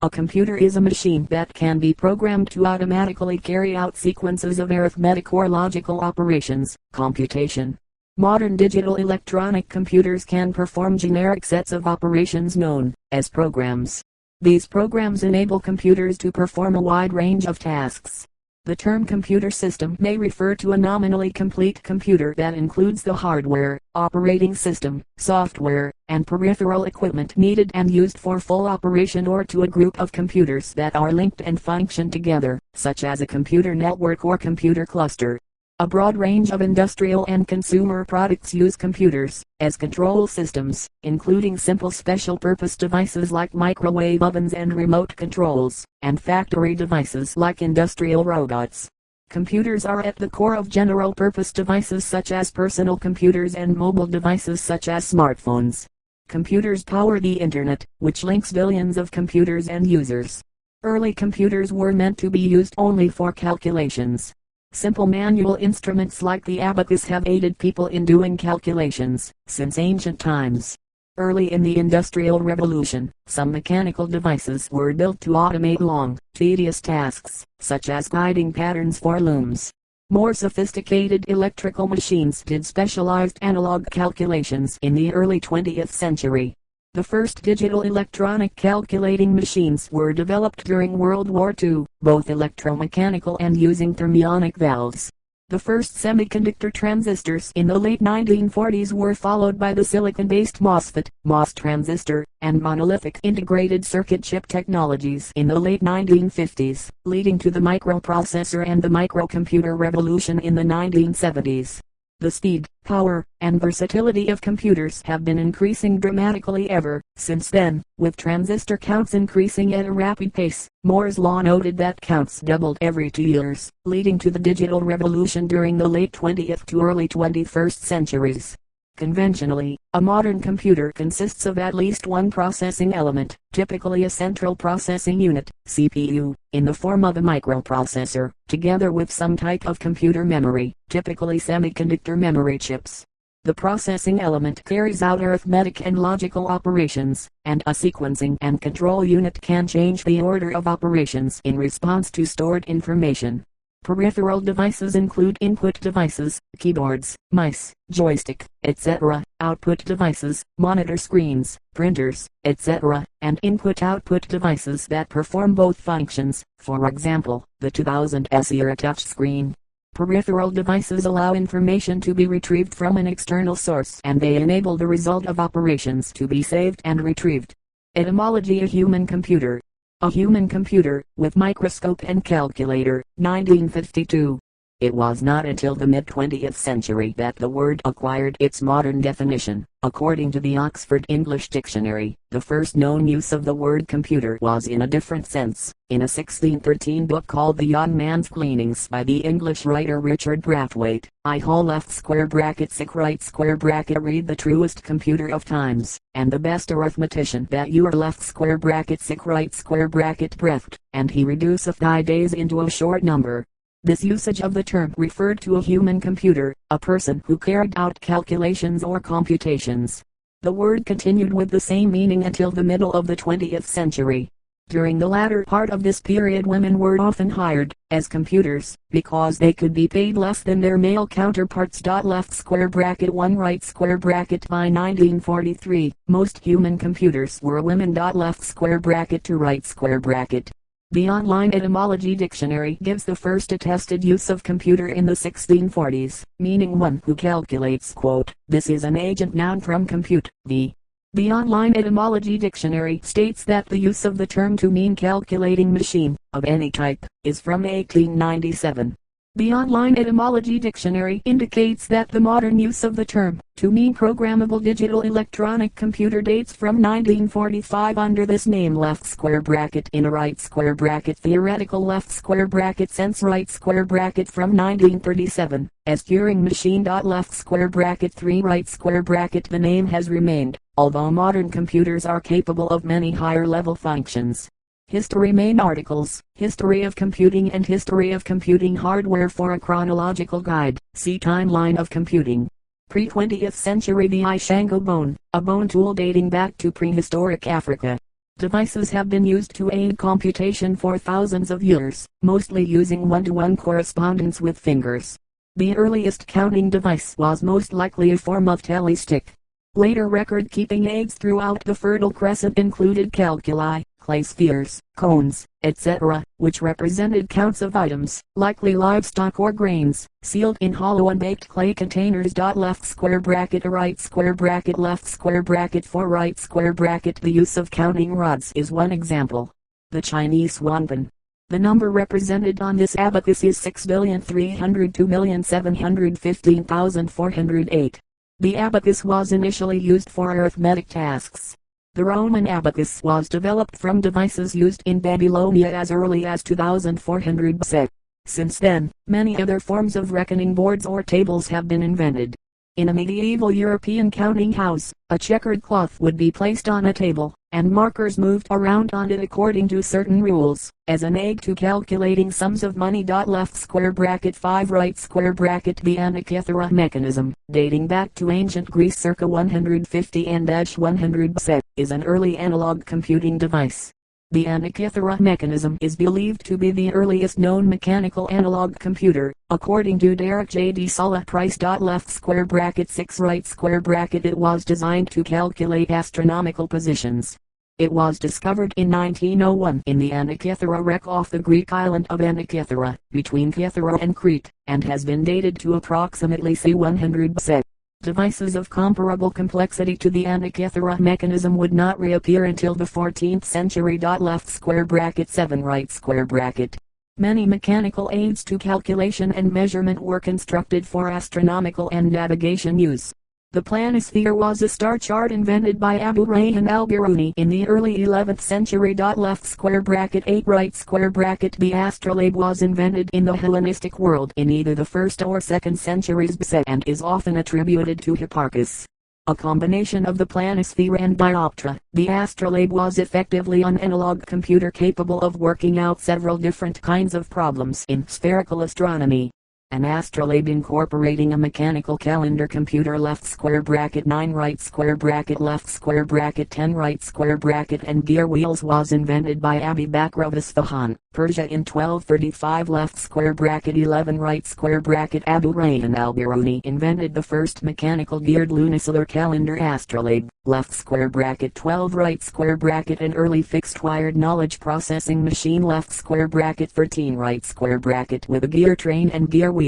A computer is a machine that can be programmed to automatically carry out sequences of arithmetic or logical operations, computation. Modern digital electronic computers can perform generic sets of operations known as programs. These programs enable computers to perform a wide range of tasks. The term computer system may refer to a nominally complete computer that includes the hardware, operating system, software, and peripheral equipment needed and used for full operation, or to a group of computers that are linked and function together, such as a computer network or computer cluster. A broad range of industrial and consumer products use computers as control systems, including simple special-purpose devices like microwave ovens and remote controls, and factory devices like industrial robots. Computers are at the core of general-purpose devices such as personal computers and mobile devices such as smartphones. Computers power the Internet, which links billions of computers and users. Early computers were meant to be used only for calculations. Simple manual instruments like the abacus have aided people in doing calculations since ancient times. Early in the Industrial Revolution, some mechanical devices were built to automate long, tedious tasks, such as guiding patterns for looms. More sophisticated electrical machines did specialized analog calculations in the early 20th century. The first digital electronic calculating machines were developed during World War II, both electromechanical and using thermionic valves. The first semiconductor transistors in the late 1940s were followed by the silicon-based MOSFET, MOS transistor, and monolithic integrated circuit chip technologies in the late 1950s, leading to the microprocessor and the microcomputer revolution in the 1970s. The speed, power, and versatility of computers have been increasing dramatically ever since then, with transistor counts increasing at a rapid pace. Moore's law noted that counts doubled every 2 years, leading to the digital revolution during the late 20th to early 21st centuries. Conventionally, a modern computer consists of at least one processing element, typically a central processing unit, CPU, in the form of a microprocessor, together with some type of computer memory, typically semiconductor memory chips. The processing element carries out arithmetic and logical operations, and a sequencing and control unit can change the order of operations in response to stored information. Peripheral devices include input devices, keyboards, mice, joystick, etc., output devices, monitor screens, printers, etc., and input-output devices that perform both functions, for example, the 2000s era touchscreen. Peripheral devices allow information to be retrieved from an external source, and they enable the result of operations to be saved and retrieved. Etymology: a human computer. A human computer, with microscope and calculator, 1952. It was not until the mid-20th century that the word acquired its modern definition. According to the Oxford English Dictionary, the first known use of the word computer was in a different sense, in a 1613 book called The Young Man's Gleanings by the English writer Richard Brathwaite. I whole left square bracket sick right square bracket read the truest computer of times, and the best arithmetician that you are left square bracket sick right square bracket breathed, and he reduceth thy days into a short number. This usage of the term referred to a human computer, a person who carried out calculations or computations. The word continued with the same meaning until the middle of the 20th century. During the latter part of this period, women were often hired as computers because they could be paid less than their male counterparts. Left square bracket 1 right square bracket. By 1943, most human computers were women. Left square bracket 2 right square bracket. The Online Etymology Dictionary gives the first attested use of computer in the 1640s, meaning one who calculates. Quote, "This is an agent noun from compute, v. The Online Etymology Dictionary states that the use of the term to mean calculating machine, of any type, is from 1897. The Online Etymology Dictionary indicates that the modern use of the term, to mean programmable digital electronic computer, dates from 1945 under this name. Left square bracket in a right square bracket theoretical left square bracket sense right square bracket from 1937 as Turing machine. Left square bracket 3 right square bracket. The name has remained, although modern computers are capable of many higher level functions. History. Main articles: History of Computing and History of Computing Hardware. For a chronological guide, see Timeline of Computing. Pre-20th century. The Ishango bone, a bone tool dating back to prehistoric Africa. Devices have been used to aid computation for thousands of years, mostly using one-to-one correspondence with fingers. The earliest counting device was most likely a form of tally stick. Later record-keeping aids throughout the Fertile Crescent included calculi, clay spheres, cones, etc., which represented counts of items, likely livestock or grains, sealed in hollow unbaked clay containers. Left square bracket, a right square bracket, left square bracket, for right square bracket. The use of counting rods is one example. The Chinese wanpan. The number represented on this abacus is 6,302,715,408. The abacus was initially used for arithmetic tasks. The Roman abacus was developed from devices used in Babylonia as early as 2400 BC. Since then, many other forms of reckoning boards or tables have been invented. In a medieval European counting house, a checkered cloth would be placed on a table, and markers moved around on it according to certain rules, as an aid to calculating sums of money. Left square bracket 5 right square bracket. The Antikythera mechanism, dating back to ancient Greece circa 150 and 100 BC, is an early analog computing device. The Antikythera mechanism is believed to be the earliest known mechanical analog computer, according to Derek J. D. Sulla Price. Left square bracket 6 right square bracket. It was designed to calculate astronomical positions. It was discovered in 1901 in the Antikythera wreck off the Greek island of Antikythera, between Kythera and Crete, and has been dated to approximately c. 100 BC. Devices of comparable complexity to the Antikythera mechanism would not reappear until the 14th century. Left square bracket 7 right square bracket. Many mechanical aids to calculation and measurement were constructed for astronomical and navigation use. The planisphere was a star chart invented by Abu Rayhan al-Biruni in the early 11th century. Left square bracket 8 right square bracket. The astrolabe was invented in the Hellenistic world in either the 1st or 2nd centuries BC and is often attributed to Hipparchus. A combination of the planisphere and dioptra, the astrolabe was effectively an analog computer capable of working out several different kinds of problems in spherical astronomy. An astrolabe incorporating a mechanical calendar computer. Left square bracket 9 right square bracket left square bracket 10 right square bracket and gear wheels was invented by Abi Bakr of Isfahan, Persia in 1235. Left square bracket 11 right square bracket. Abu Rayhan al-Biruni invented the first mechanical geared lunisolar calendar astrolabe. Left square bracket 12 right square bracket an early fixed wired knowledge processing machine. Left square bracket 13 right square bracket with a gear train and gear wheels.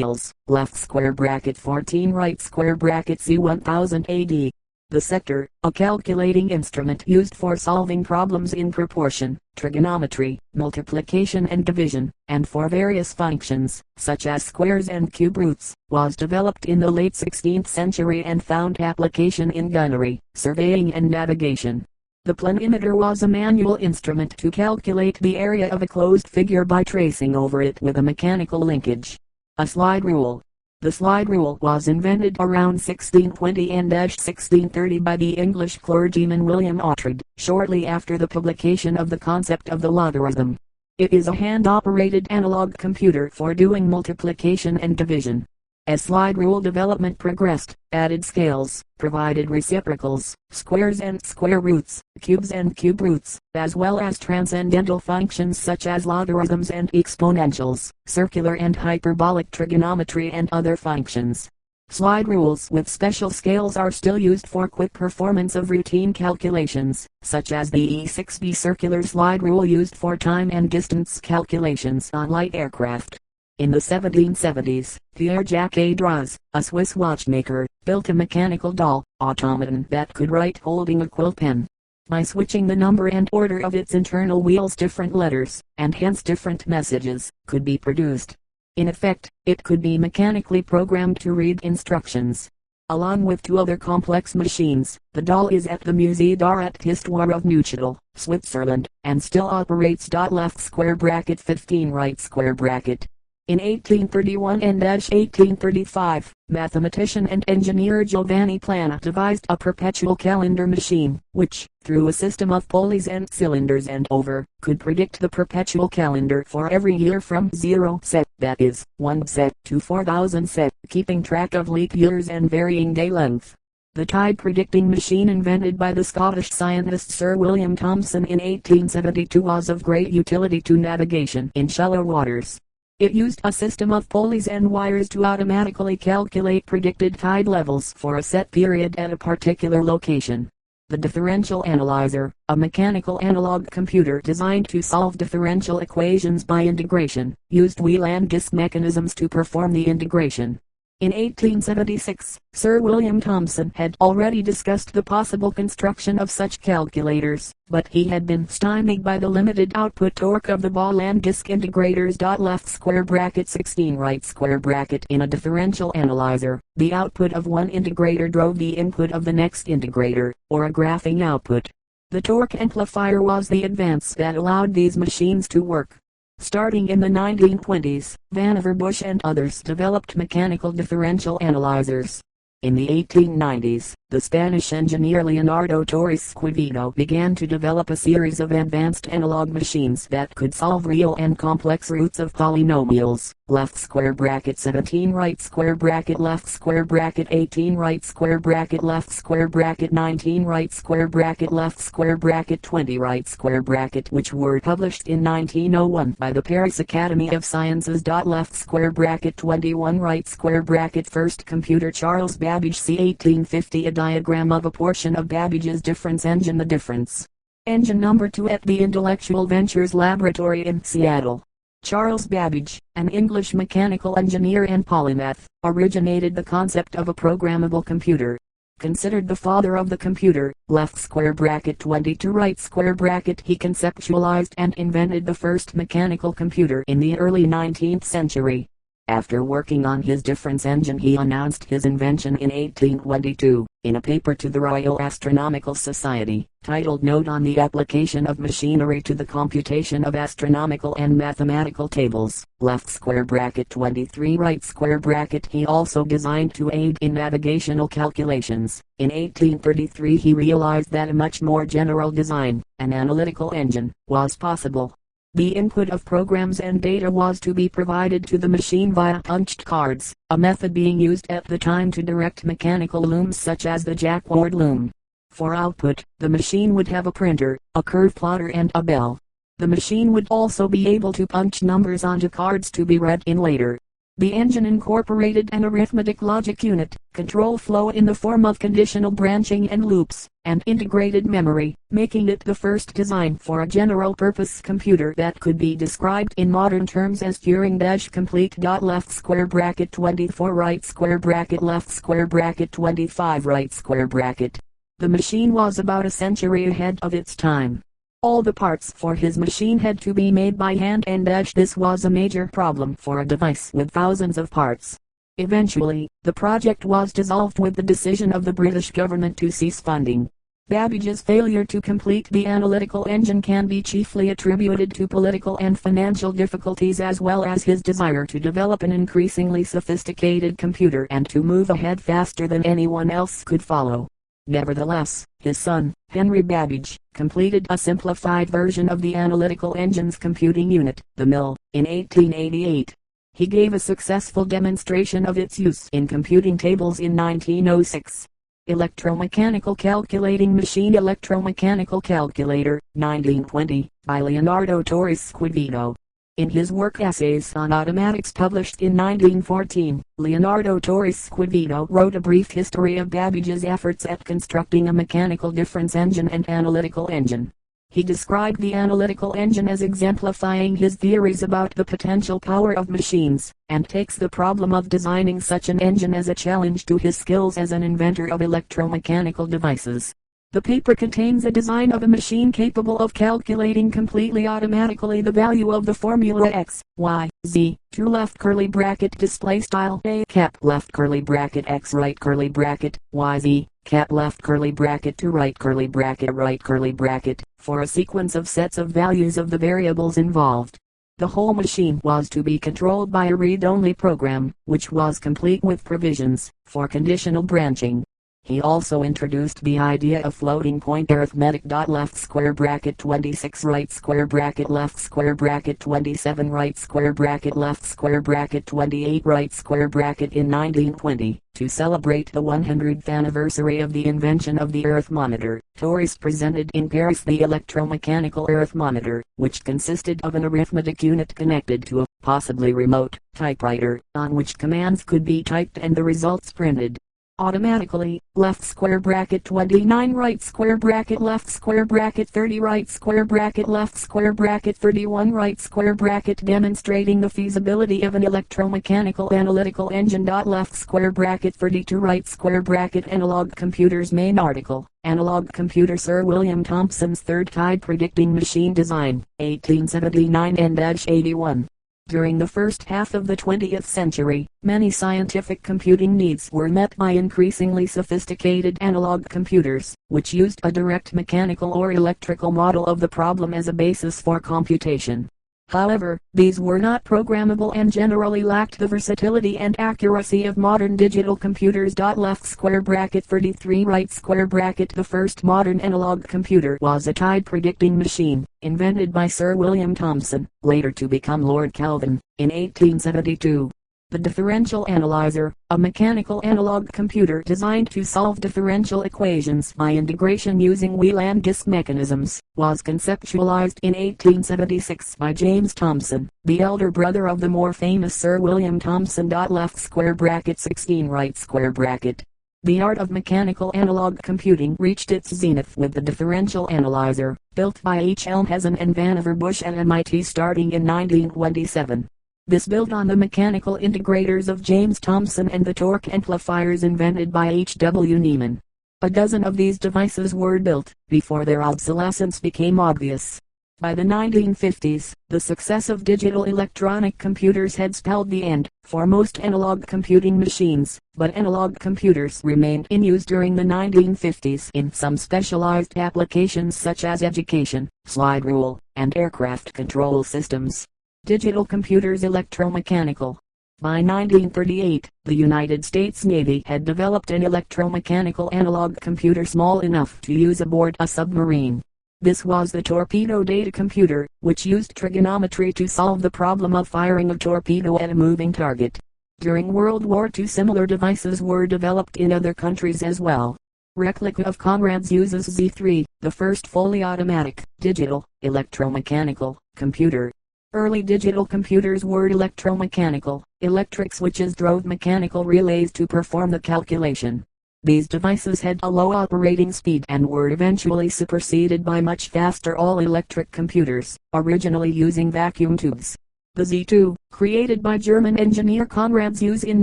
Left square bracket 14 right square bracket c. 1000 AD. The sector, a calculating instrument used for solving problems in proportion, trigonometry, multiplication and division, and for various functions, such as squares and cube roots, was developed in the late 16th century and found application in gunnery, surveying and navigation. The planimeter was a manual instrument to calculate the area of a closed figure by tracing over it with a mechanical linkage. A slide rule. The slide rule was invented around 1620 and 1630 by the English clergyman William Oughtred, shortly after the publication of the concept of the logarithm. It is a hand-operated analog computer for doing multiplication and division. As slide rule development progressed, added scales, provided reciprocals, squares and square roots, cubes and cube roots, as well as transcendental functions such as logarithms and exponentials, circular and hyperbolic trigonometry and other functions. Slide rules with special scales are still used for quick performance of routine calculations, such as the E6B circular slide rule used for time and distance calculations on light aircraft. In the 1770s, Pierre-Jacques Draz, a Swiss watchmaker, built a mechanical doll automaton that could write holding a quill pen. By switching the number and order of its internal wheels, different letters, and hence different messages, could be produced. In effect, it could be mechanically programmed to read instructions. Along with two other complex machines, the doll is at the Musée d'Art Histoire of Neuchâtel, Switzerland, and still operates. Left square bracket 15 right square bracket. In 1831 and 1835, mathematician and engineer Giovanni Plana devised a perpetual calendar machine, which, through a system of pulleys and cylinders and over, could predict the perpetual calendar for every year from 0 set, that is, 1 set, to 4000 set, keeping track of leap years and varying day length. The tide predicting machine invented by the Scottish scientist Sir William Thomson in 1872 was of great utility to navigation in shallow waters. It used a system of pulleys and wires to automatically calculate predicted tide levels for a set period at a particular location. The differential analyzer, a mechanical analog computer designed to solve differential equations by integration, used wheel and disc mechanisms to perform the integration. In 1876, Sir William Thomson had already discussed the possible construction of such calculators, but he had been stymied by the limited output torque of the ball and disc integrators. Left square bracket 16 right square bracket in a differential analyzer, the output of one integrator drove the input of the next integrator, or a graphing output. The torque amplifier was the advance that allowed these machines to work. Starting in the 1920s, Vannevar Bush and others developed mechanical differential analyzers. In the 1890s, the Spanish engineer Leonardo Torres Quevedo began to develop a series of advanced analog machines that could solve real and complex roots of polynomials. Left square bracket 17 right square bracket left square bracket 18 right square bracket left square bracket 19 right square bracket left square bracket 20 right square bracket, which were published in 1901 by the Paris Academy of Sciences. Left square bracket 21 right square bracket first computer Charles Babbage c. 1850. A diagram of a portion of Babbage's difference engine. The difference engine number 2 at the Intellectual Ventures Laboratory in Seattle. Charles Babbage, an English mechanical engineer and polymath, originated the concept of a programmable computer. Considered the father of the computer, left square bracket 22 right square bracket, he conceptualized and invented the first mechanical computer in the early 19th century. After working on his difference engine, he announced his invention in 1822, in a paper to the Royal Astronomical Society, titled Note on the Application of Machinery to the Computation of Astronomical and Mathematical Tables. Left square bracket 23 right square bracket. He also designed to aid in navigational calculations. In 1833 he realized that a much more general design, an analytical engine, was possible. The input of programs and data was to be provided to the machine via punched cards, a method being used at the time to direct mechanical looms such as the Jacquard loom. For output, the machine would have a printer, a curve plotter and a bell. The machine would also be able to punch numbers onto cards to be read in later. The engine incorporated an arithmetic logic unit, control flow in the form of conditional branching and loops, and integrated memory, making it the first design for a general-purpose computer that could be described in modern terms as Turing-complete. Left square bracket 24 right square bracket left square bracket 25 right square bracket. The machine was about a century ahead of its time. All the parts for his machine had to be made by hand, and this was a major problem for a device with thousands of parts. Eventually, the project was dissolved with the decision of the British government to cease funding. Babbage's failure to complete the analytical engine can be chiefly attributed to political and financial difficulties, as well as his desire to develop an increasingly sophisticated computer and to move ahead faster than anyone else could follow. Nevertheless, his son, Henry Babbage, completed a simplified version of the analytical engine's computing unit, the mill, in 1888. He gave a successful demonstration of its use in computing tables in 1906. Electromechanical Calculating Machine. Electromechanical Calculator, 1920, by Leonardo Torres Quevedo. In his work Essays on Automatics, published in 1914, Leonardo Torres Quevedo wrote a brief history of Babbage's efforts at constructing a mechanical difference engine and analytical engine. He described the analytical engine as exemplifying his theories about the potential power of machines, and takes the problem of designing such an engine as a challenge to his skills as an inventor of electromechanical devices. The paper contains a design of a machine capable of calculating completely automatically the value of the formula x, y, z, to left curly bracket display style a cap left curly bracket x right curly bracket, y z, cap left curly bracket to right curly bracket, for a sequence of sets of values of the variables involved. The whole machine was to be controlled by a read-only program, which was complete with provisions for conditional branching. He also introduced the idea of floating point arithmetic. Left square bracket 26 right square bracket left square bracket 27 right square bracket left square bracket 28 right square bracket in 1920. To celebrate the 100th anniversary of the invention of the earth monitor, tourists presented in Paris the electromechanical earth monitor, which consisted of an arithmetic unit connected to a, possibly remote, typewriter, on which commands could be typed and the results printed automatically. Left square bracket 29 right square bracket left square bracket 30 right square bracket left square bracket 31 right square bracket, demonstrating the feasibility of an electromechanical analytical engine. Left square bracket 32 right square bracket analog computers. Main article, analog computer. Sir William Thomson's third tide predicting machine design, 1879-81. During the first half of the 20th century, many scientific computing needs were met by increasingly sophisticated analog computers, which used a direct mechanical or electrical model of the problem as a basis for computation. However, these were not programmable and generally lacked the versatility and accuracy of modern digital computers. Left square bracket 33 right square bracket. The first modern analog computer was a tide predicting machine, invented by Sir William Thomson, later to become Lord Kelvin, in 1872. The differential analyzer, a mechanical analog computer designed to solve differential equations by integration using wheel and disc mechanisms, was conceptualized in 1876 by James Thomson, the elder brother of the more famous Sir William Thomson. Left square bracket 16 right square bracket. The art of mechanical analog computing reached its zenith with the differential analyzer, built by H. Elmhausen and Vannevar Bush at MIT starting in 1927. This built on the mechanical integrators of James Thomson and the torque amplifiers invented by H. W. Niemann. A dozen of these devices were built before their obsolescence became obvious. By the 1950s, the success of digital electronic computers had spelled the end for most analog computing machines, but analog computers remained in use during the 1950s in some specialized applications such as education, slide rule, and aircraft control systems. Digital computers electromechanical. By 1938, the United States Navy had developed an electromechanical analog computer small enough to use aboard a submarine. This was the torpedo data computer, which used trigonometry to solve the problem of firing a torpedo at a moving target. During World War II, similar devices were developed in other countries as well. Replica of Conrad's uses Z3, the first fully automatic, digital, electromechanical, computer. Early digital computers were electromechanical. Electric switches drove mechanical relays to perform the calculation. These devices had a low operating speed and were eventually superseded by much faster all-electric computers, originally using vacuum tubes. The Z2, created by German engineer Konrad Zuse in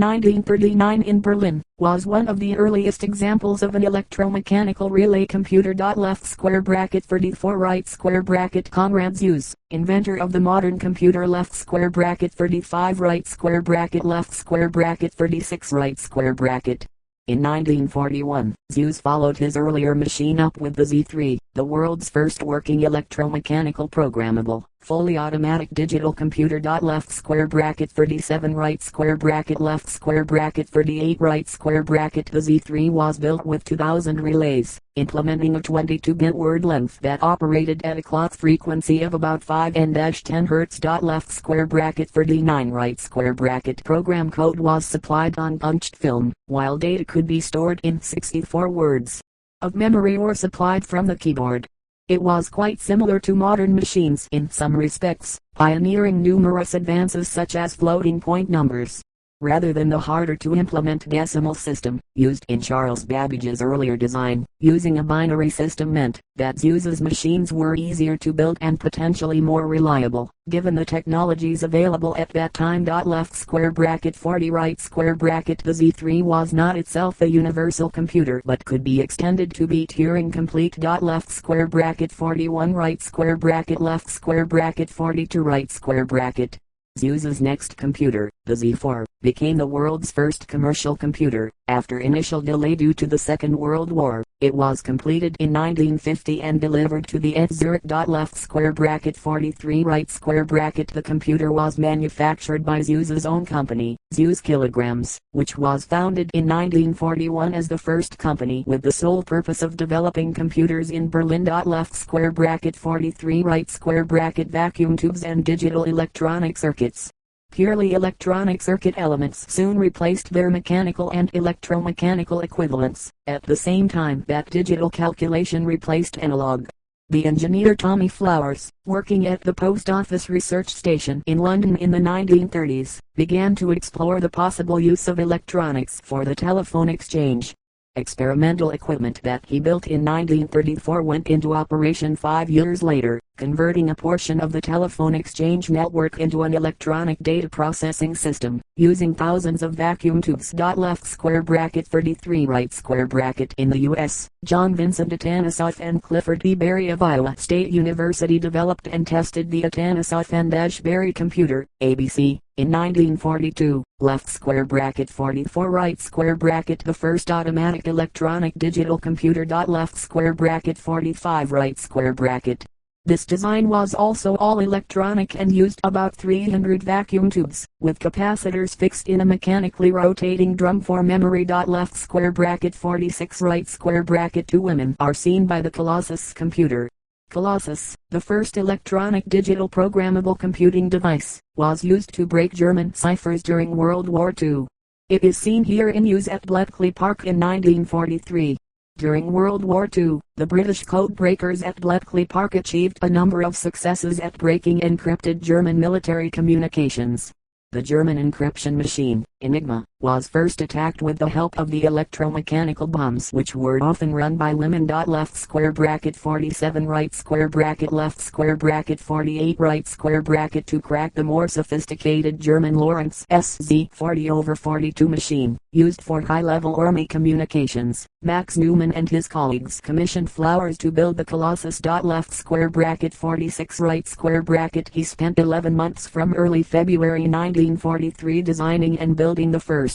1939 in Berlin, was one of the earliest examples of an electromechanical relay computer. Left square bracket 34 right square bracket. Konrad Zuse, inventor of the modern computer. Left square bracket 35 right square bracket left square bracket 36 right square bracket. In 1941, Zuse followed his earlier machine up with the Z3, the world's first working electromechanical programmable, fully automatic digital computer. Left square bracket 37 right square bracket left square bracket 38 right square bracket. The Z3 was built with 2000 relays, implementing a 22-bit word length that operated at a clock frequency of about 5 and 10 Hz. Left square bracket 39 right square bracket. Program code was supplied on punched film, while data could be stored in 64 words of memory or supplied from the keyboard. It was quite similar to modern machines in some respects, pioneering numerous advances such as floating point numbers, rather than the harder to implement decimal system used in Charles Babbage's earlier design. Using a binary system meant that Zuse's machines were easier to build and potentially more reliable, given the technologies available at that time. Left square bracket 40 right square bracket. The Z3 was not itself a universal computer but could be extended to be Turing complete. Left square bracket 41 right square bracket left square bracket 42 right square bracket. Zuse's next computer, The Z4 became the world's first commercial computer. After initial delay due to the Second World War, it was completed in 1950 and delivered to the ETH Zurich. Left square bracket 43 right square bracket. The computer was manufactured by Zeus's own company, Zeus Kilograms, which was founded in 1941 as the first company with the sole purpose of developing computers in Berlin. Left square bracket 43 right square bracket vacuum tubes and digital electronic circuits. Purely electronic circuit elements soon replaced their mechanical and electromechanical equivalents, at the same time that digital calculation replaced analog. The engineer Tommy Flowers, working at the Post Office Research Station in London in the 1930s, began to explore the possible use of electronics for the telephone exchange. Experimental equipment that he built in 1934 went into operation 5 years later, converting a portion of the telephone exchange network into an electronic data processing system, using thousands of vacuum tubes. Left square bracket 33 right square bracket. In the U.S., John Vincent Atanasoff and Clifford E. Berry of Iowa State University developed and tested the Atanasoff and Berry computer, ABC, in 1942. Left square bracket 44 right square bracket. The first automatic electronic digital computer. Left square bracket 45 right square bracket. This design was also all electronic and used about 300 vacuum tubes, with capacitors fixed in a mechanically rotating drum for memory. Left square bracket 46 right square bracket. 2 women are seen by the Colossus computer. Colossus, the first electronic digital programmable computing device, was used to break German ciphers during World War II. It is seen here in use at Bletchley Park in 1943. During World War II, the British code breakers at Bletchley Park achieved a number of successes at breaking encrypted German military communications. The German encryption machine, Enigma, was first attacked with the help of the electromechanical bombs which were often run by women. Left square bracket 47 right square bracket. Left square bracket 48 right square bracket. To crack the more sophisticated German Lawrence SZ40/42 machine, used for high-level army communications, Max Neumann and his colleagues commissioned Flowers to build the Colossus. Left square bracket 46 right square bracket. He spent 11 months from early February 1943 designing and building the first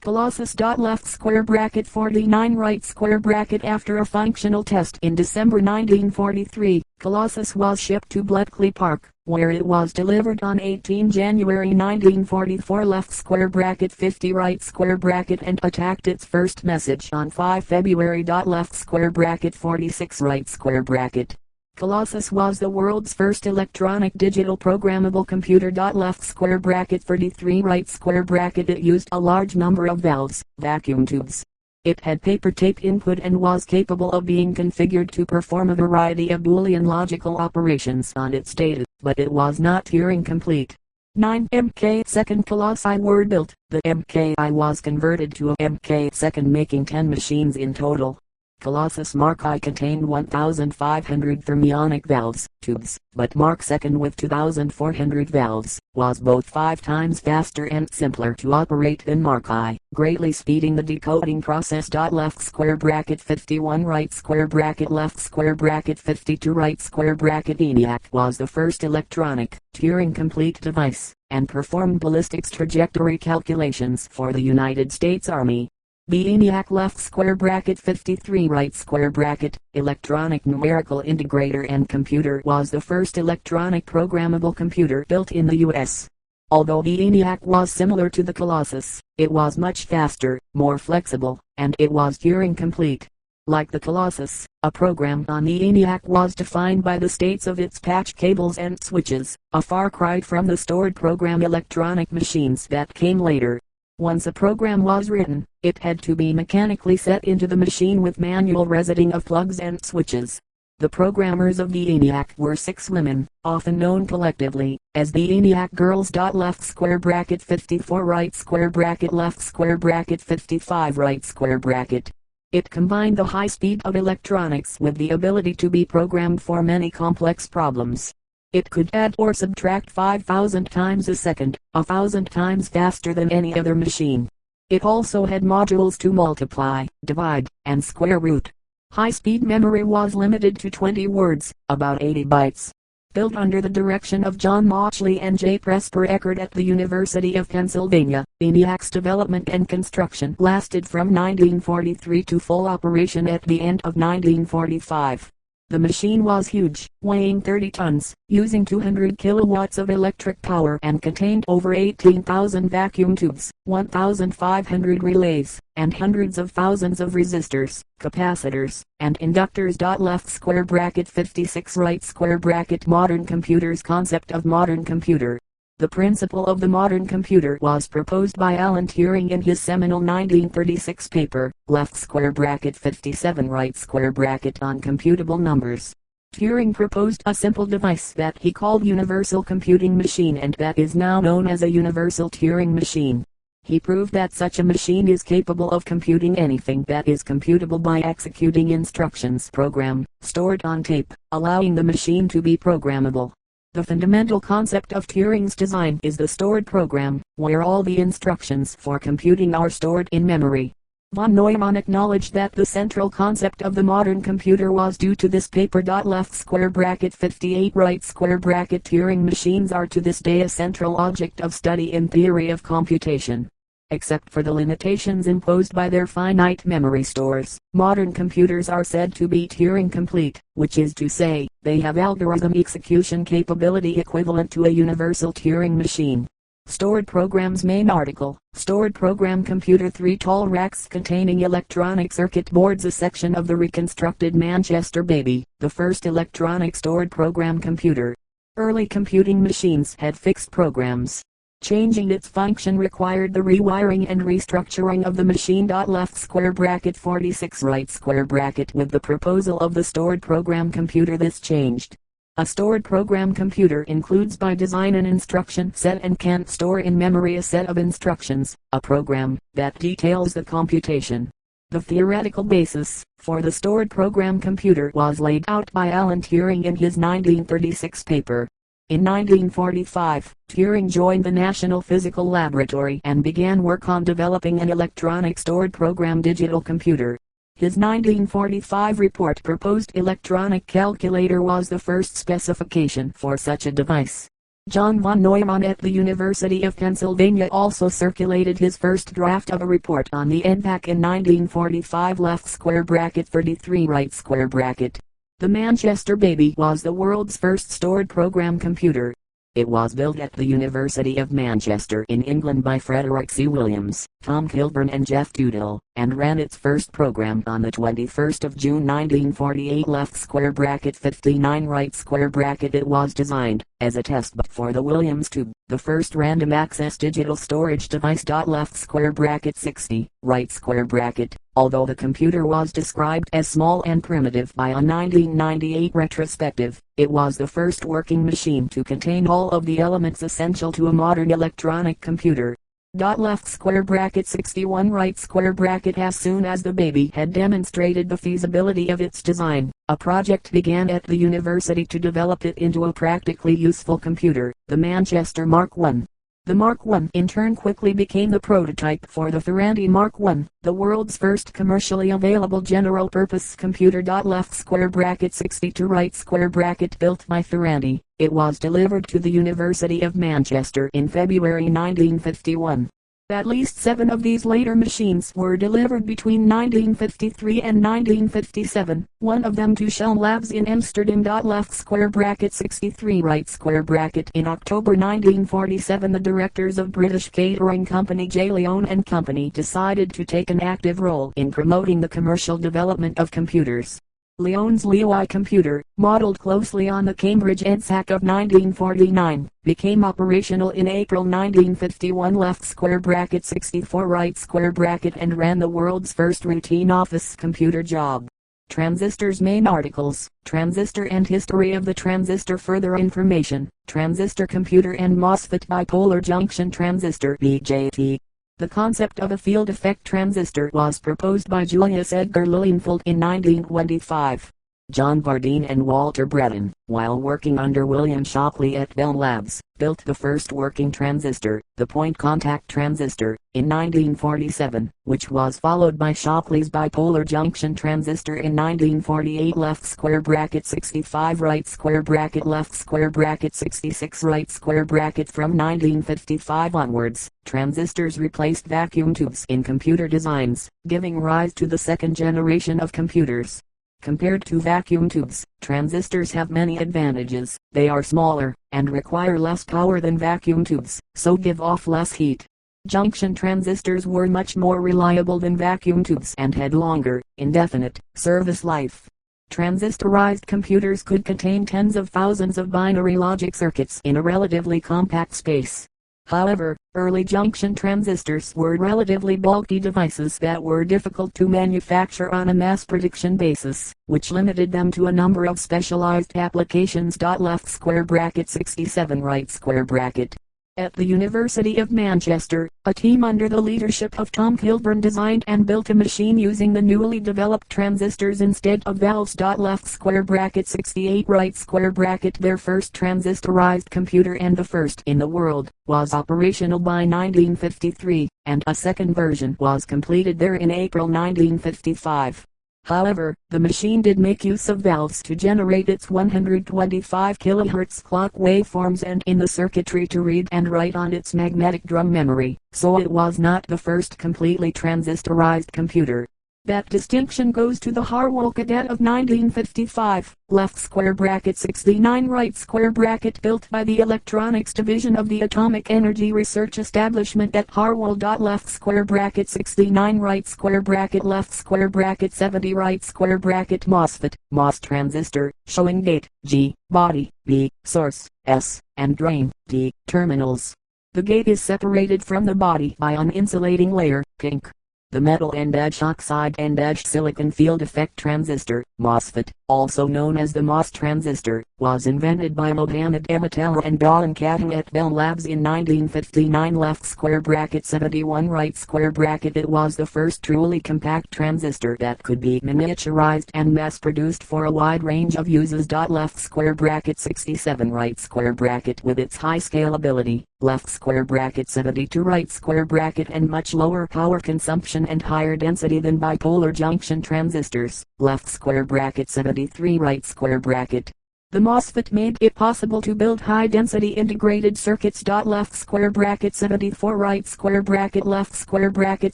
Colossus. Left square bracket 49 right square bracket. After a functional test in December 1943, Colossus was shipped to Bletchley Park, where it was delivered on 18 January 1944. Left square bracket 50 right square bracket, and attacked its first message on 5 February. Left square bracket 46 right square bracket. Colossus was the world's first electronic digital programmable computer. Left square bracket 43 right square bracket. It used a large number of valves, vacuum tubes. It had paper tape input and was capable of being configured to perform a variety of Boolean logical operations on its data, but it was not Turing complete. 9 MK second Colossi were built. The MKI was converted to a MK second, making 10 machines in total. Colossus Mark I contained 1,500 thermionic valves, tubes, but Mark II with 2,400 valves, was both 5 times faster and simpler to operate than Mark I, greatly speeding the decoding process. Left square bracket 51 right square bracket. Left square bracket 52 right square bracket. ENIAC was the first electronic, Turing-complete device, and performed ballistics trajectory calculations for the United States Army. The ENIAC left square bracket 53 right square bracket, electronic numerical integrator and computer, was the first electronic programmable computer built in the U.S. Although the ENIAC was similar to the Colossus, it was much faster, more flexible, and it was Turing complete. Like the Colossus, a program on the ENIAC was defined by the states of its patch cables and switches, a far cry from the stored program electronic machines that came later. Once a program was written, it had to be mechanically set into the machine with manual resetting of plugs and switches. The programmers of the ENIAC were 6 women, often known collectively as the ENIAC girls. Left square bracket 54 right square bracket. Left square bracket 55 right square bracket. It combined the high speed of electronics with the ability to be programmed for many complex problems. It could add or subtract 5,000 times a second, 1,000 times faster than any other machine. It also had modules to multiply, divide, and square root. High-speed memory was limited to 20 words, about 80 bytes. built under the direction of John Mauchly and J. Presper Eckert at the University of Pennsylvania. ENIAC's development and construction lasted from 1943 to full operation at the end of 1945. The machine was huge, weighing 30 tons, using 200 kilowatts of electric power, and contained over 18,000 vacuum tubes, 1,500 relays, and hundreds of thousands of resistors, capacitors, and inductors. Left square bracket 56 right square bracket Modern computers. Concept of modern computer. The principle of the modern computer was proposed by Alan Turing in his seminal 1936 paper, left square bracket 57 right square bracket on computable numbers. Turing proposed a simple device that he called Universal Computing Machine, and that is now known as a Universal Turing Machine. He proved that such a machine is capable of computing anything that is computable by executing instructions programmed, stored on tape, allowing the machine to be programmable. The fundamental concept of Turing's design is the stored program, where all the instructions for computing are stored in memory. Von Neumann acknowledged that the central concept of the modern computer was due to this paper. Left square bracket 58 right square bracket Turing machines are to this day a central object of study in theory of computation. Except for the limitations imposed by their finite memory stores, modern computers are said to be Turing complete, which is to say, they have algorithm execution capability equivalent to a universal Turing machine. Stored programs. Main article, Stored program computer. 3 tall racks containing electronic circuit boards. A section of the reconstructed Manchester Baby, the first electronic stored program computer. Early computing machines had fixed programs. Changing its function required the rewiring and restructuring of the machine. Left square bracket 46 right square bracket With the proposal of the stored program computer, this changed. A stored program computer includes by design an instruction set and can store in memory a set of instructions, a program, that details the computation. The theoretical basis for the stored program computer was laid out by Alan Turing in his 1936 paper. In 1945, Turing joined the National Physical Laboratory and began work on developing an electronic stored program digital computer. His 1945 report proposed electronic calculator was the first specification for such a device. John von Neumann at the University of Pennsylvania also circulated his first draft of a report on the NPAC in 1945. Left square bracket 33 right square bracket. The Manchester Baby was the world's first stored program computer. It was built at the University of Manchester in England by Frederick C. Williams, Tom Kilburn and Jeff Doodle, and ran its first program on the 21st of June 1948. Left square bracket 59 right square bracket It was designed as a test bed for the Williams tube, the first random access digital storage device. Left square bracket 60 right square bracket Although the computer was described as small and primitive by a 1998 retrospective, it was the first working machine to contain all of the elements essential to a modern electronic computer. Left square bracket 61 right square bracket As soon as the Baby had demonstrated the feasibility of its design, a project began at the university to develop it into a practically useful computer, the Manchester Mark I. The Mark I in turn quickly became the prototype for the Ferranti Mark I, the world's first commercially available general-purpose computer. Left square bracket 62 right square bracket Built by Ferranti, it was delivered to the University of Manchester in February 1951. At least 7 of these later machines were delivered between 1953 and 1957, one of them to Shell Labs in Amsterdam. Left square bracket 63 right square bracket In October 1947 the directors of British catering company J. Lyon & Company decided to take an active role in promoting the commercial development of computers. Lyon's Leo I computer, modeled closely on the Cambridge EDSAC of 1949, became operational in April 1951. Left square bracket 64 right square bracket And ran the world's first routine office computer job. Transistors. Main articles, Transistor and History of the Transistor. Further information, Transistor Computer and MOSFET Bipolar Junction Transistor BJT. The concept of a field effect transistor was proposed by Julius Edgar Lilienfeld in 1925. John Bardeen and Walter Bredin, while working under William Shockley at Bell Labs, built the first working transistor, the point contact transistor, in 1947, which was followed by Shockley's bipolar junction transistor in 1948 left square bracket 65 right square bracket left square bracket 66 right square bracket. From 1955 onwards, transistors replaced vacuum tubes in computer designs, giving rise to the second generation of computers. Compared to vacuum tubes, transistors have many advantages. They are smaller, and require less power than vacuum tubes, so give off less heat. Junction transistors were much more reliable than vacuum tubes and had longer, indefinite, service life. Transistorized computers could contain tens of thousands of binary logic circuits in a relatively compact space. However, early junction transistors were relatively bulky devices that were difficult to manufacture on a mass production basis, which limited them to a number of specialized applications. Left square bracket 67 right square bracket. At the University of Manchester, a team under the leadership of Tom Kilburn designed and built a machine using the newly developed transistors instead of valves. Left square bracket 68 right square bracket. Their first transistorized computer, and the first in the world, was operational by 1953, and a second version was completed there in April 1955. However, the machine did make use of valves to generate its 125 kHz clock waveforms and in the circuitry to read and write on its magnetic drum memory, so it was not the first completely transistorized computer. That distinction goes to the Harwell Cadet of 1955, left square bracket 69 right square bracket, built by the Electronics Division of the Atomic Energy Research Establishment at Harwell. Left square bracket 69 right square bracket left square bracket 70 right square bracket. MOSFET, MOS transistor, showing gate, G, body, B, source, S, and drain, D, terminals. The gate is separated from the body by an insulating layer, pink. The metal end-edge oxide end-edge silicon field effect transistor, MOSFET, also known as the MOS transistor, was invented by Mohammad Ematella and Dawn Kattan at Bell Labs in 1959. Left square bracket 71 right square bracket. It was the first truly compact transistor that could be miniaturized and mass-produced for a wide range of uses. Left square bracket 67 right square bracket. With its high scalability, left square bracket 72 right square bracket, and much lower power consumption and higher density than bipolar junction transistors, left square bracket 73 right square bracket. The MOSFET made it possible to build high-density integrated circuits. Left square bracket 74 right square bracket left square bracket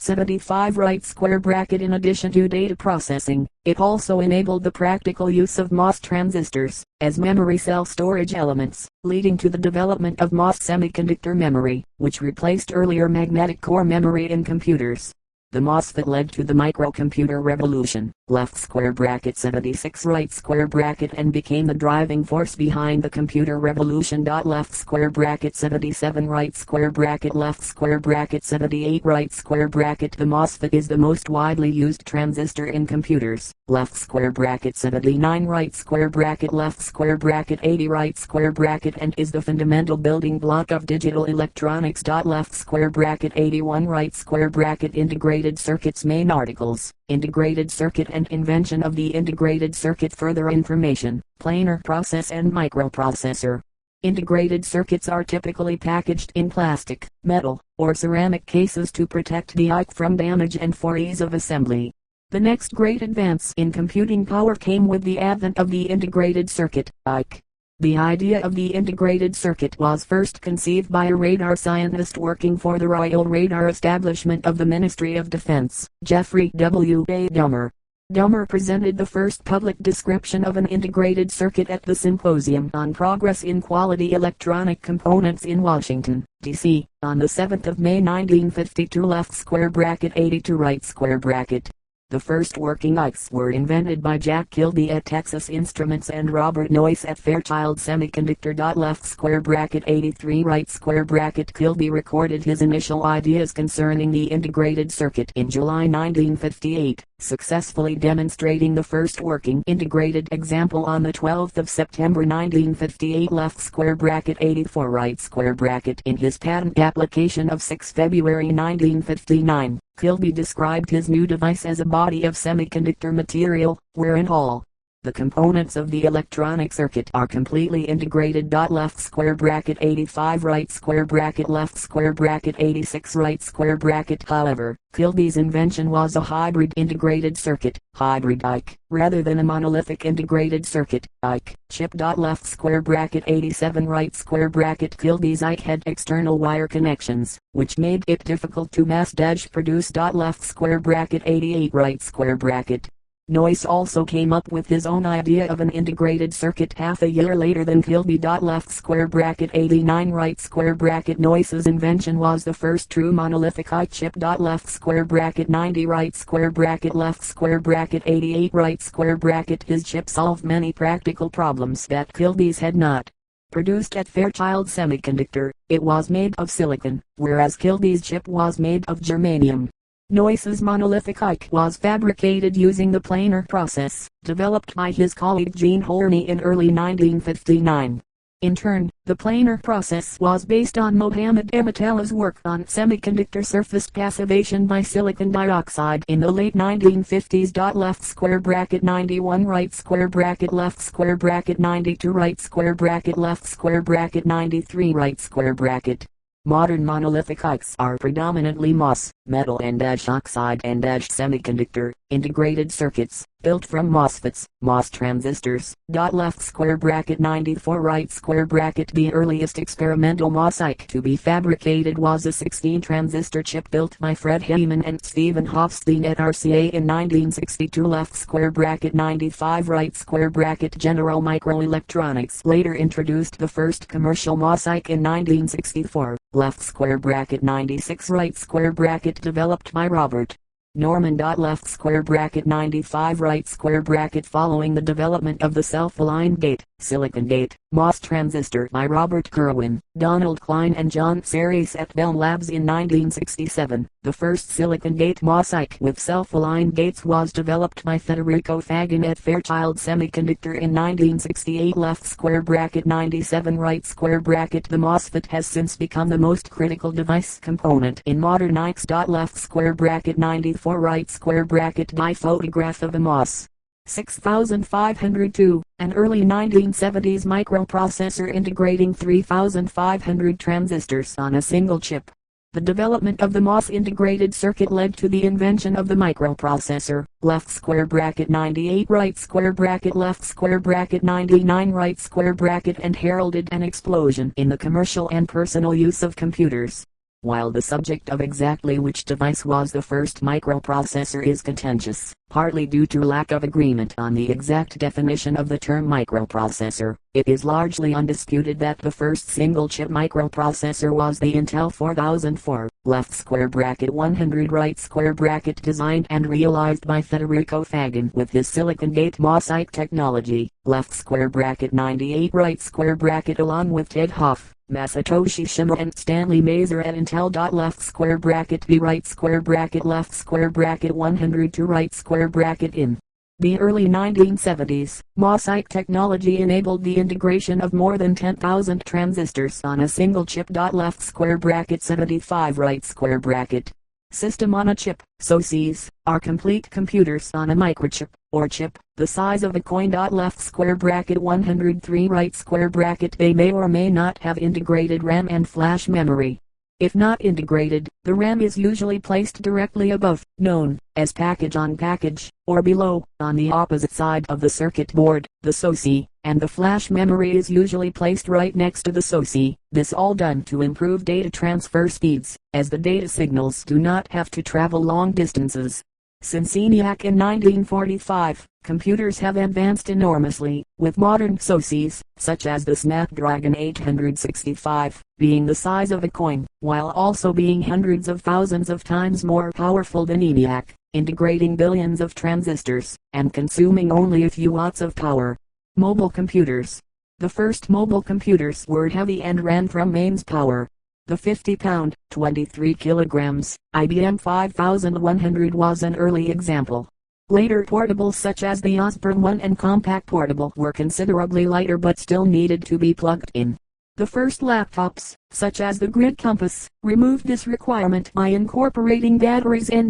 75 right square bracket. In addition to data processing, it also enabled the practical use of MOS transistors as memory cell storage elements, leading to the development of MOS semiconductor memory, which replaced earlier magnetic core memory in computers. The MOSFET led to the microcomputer revolution, left square bracket 76 right square bracket, and became the driving force behind the computer revolution. Left square bracket 77 right square bracket left square bracket 78 right square bracket. The MOSFET is the most widely used transistor in computers, left square bracket 79 right square bracket left square bracket 80 right square bracket, and is the fundamental building block of digital electronics. Left square bracket 81 right square bracket. Integrated circuits. Main articles: integrated circuit and invention of the integrated circuit. Further information: planar process and microprocessor. Integrated circuits are typically packaged in plastic, metal, or ceramic cases to protect the IC from damage and for ease of assembly. The next great advance in computing power came with the advent of the integrated circuit, IC. The idea of the integrated circuit was first conceived by a radar scientist working for the Royal Radar Establishment of the Ministry of Defense, Geoffrey W. A. Dummer. Dummer presented the first public description of an integrated circuit at the Symposium on Progress in Quality Electronic Components in Washington, D.C., on the 7th of May 1952. Left square bracket 82 right square bracket. The first working ICs were invented by Jack Kilby at Texas Instruments and Robert Noyce at Fairchild Semiconductor. Left square bracket 83 right square bracket. Kilby recorded his initial ideas concerning the integrated circuit in July 1958, successfully demonstrating the first working integrated example on the 12th of September 1958. Left square bracket 84 right square bracket. In his patent application of 6 February 1959, Kilby described his new device as a body of semiconductor material, wherein all The components of the electronic circuit are completely integrated. Left square bracket 85 right square bracket left square bracket 86 right square bracket. However, Kilby's invention was a hybrid integrated circuit, hybrid IC, rather than a monolithic integrated circuit, IC, chip. Left square bracket 87 right square bracket. Kilby's IC had external wire connections, which made it difficult to mass produce. Left square bracket 88 right square bracket. Noyce also came up with his own idea of an integrated circuit half a year later than Kilby. Left square bracket 89 right square bracket. Noyce's invention was the first true monolithic IC chip. Left square bracket 90 right square bracket left square bracket 88 right square bracket. His chip solved many practical problems that Kilby's had not. Produced at Fairchild Semiconductor, it was made of silicon, whereas Kilby's chip was made of germanium. Noyce's monolithic IC was fabricated using the planar process, developed by his colleague Jean Horney in early 1959. In turn, the planar process was based on Mohammed Emitalah's work on semiconductor surface passivation by silicon dioxide in the late 1950s. Left square bracket 91 right square bracket left square bracket 92 right square bracket left square bracket 93 right square bracket. Modern monolithic ICs are predominantly MOS, metal and oxide and semiconductor, integrated circuits, built from MOSFETs, MOS transistors. Left square bracket 94 right square bracket. The earliest experimental MOS IC to be fabricated was a 16 transistor chip built by Fred Heyman and Stephen Hofstein at RCA in 1962. Left square bracket 95 right square bracket. General Microelectronics later introduced the first commercial MOS IC in 1964. Left square bracket 96 right square bracket. Developed by Robert Norman. Left square bracket 95 right square bracket. Following the development of the self-aligned gate, silicon gate, MOS transistor by Robert Kerwin, Donald Klein and John Ceres at Bell Labs in 1967, the first silicon gate MOS IC with self-aligned gates was developed by Federico Faggin at Fairchild Semiconductor in 1968. Left square bracket 97 right square bracket. The MOSFET has since become the most critical device component in modern ICs. Left square bracket 94 right square bracket. By photograph of a MOS 6502, an early 1970s microprocessor integrating 3500 transistors on a single chip. The development of the MOS integrated circuit led to the invention of the microprocessor. Left square bracket 98 right square bracket left square bracket 99 right square bracket, and heralded an explosion in the commercial and personal use of computers. While the subject of exactly which device was the first microprocessor is contentious, partly due to lack of agreement on the exact definition of the term microprocessor, it is largely undisputed that the first single-chip microprocessor was the Intel 4004, left square bracket 100 right square bracket, designed and realized by Federico Faggin with his silicon gate MOS IC technology, left square bracket 98 right square bracket, along with Ted Hoff, Masatoshi Shima and Stanley Mazer at Intel. Left square bracket B right square bracket left square bracket 102 right square bracket. In the early 1970s, MOS IC technology enabled the integration of more than 10,000 transistors on a single chip. Left square bracket 75 right square bracket. System on a chip, SoCs, are complete computers on a microchip, or chip, the size of a coin. Left square bracket 103 right square bracket. They may or may not have integrated RAM and flash memory. If not integrated, the RAM is usually placed directly above, known as package on package, or below, on the opposite side of the circuit board, the SoC, and the flash memory is usually placed right next to the SoC. This all done to improve data transfer speeds, as the data signals do not have to travel long distances. Since ENIAC in 1945, computers have advanced enormously, with modern SoCs, such as the Snapdragon 865, being the size of a coin, while also being hundreds of thousands of times more powerful than ENIAC, integrating billions of transistors, and consuming only a few watts of power. Mobile computers. The first mobile computers were heavy and ran from mains power. The 50-pound, 23 kilograms, IBM 5100 was an early example. Later portables such as the Osborne 1 and Compaq Portable were considerably lighter but still needed to be plugged in. The first laptops, such as the Grid Compass, removed this requirement by incorporating batteries and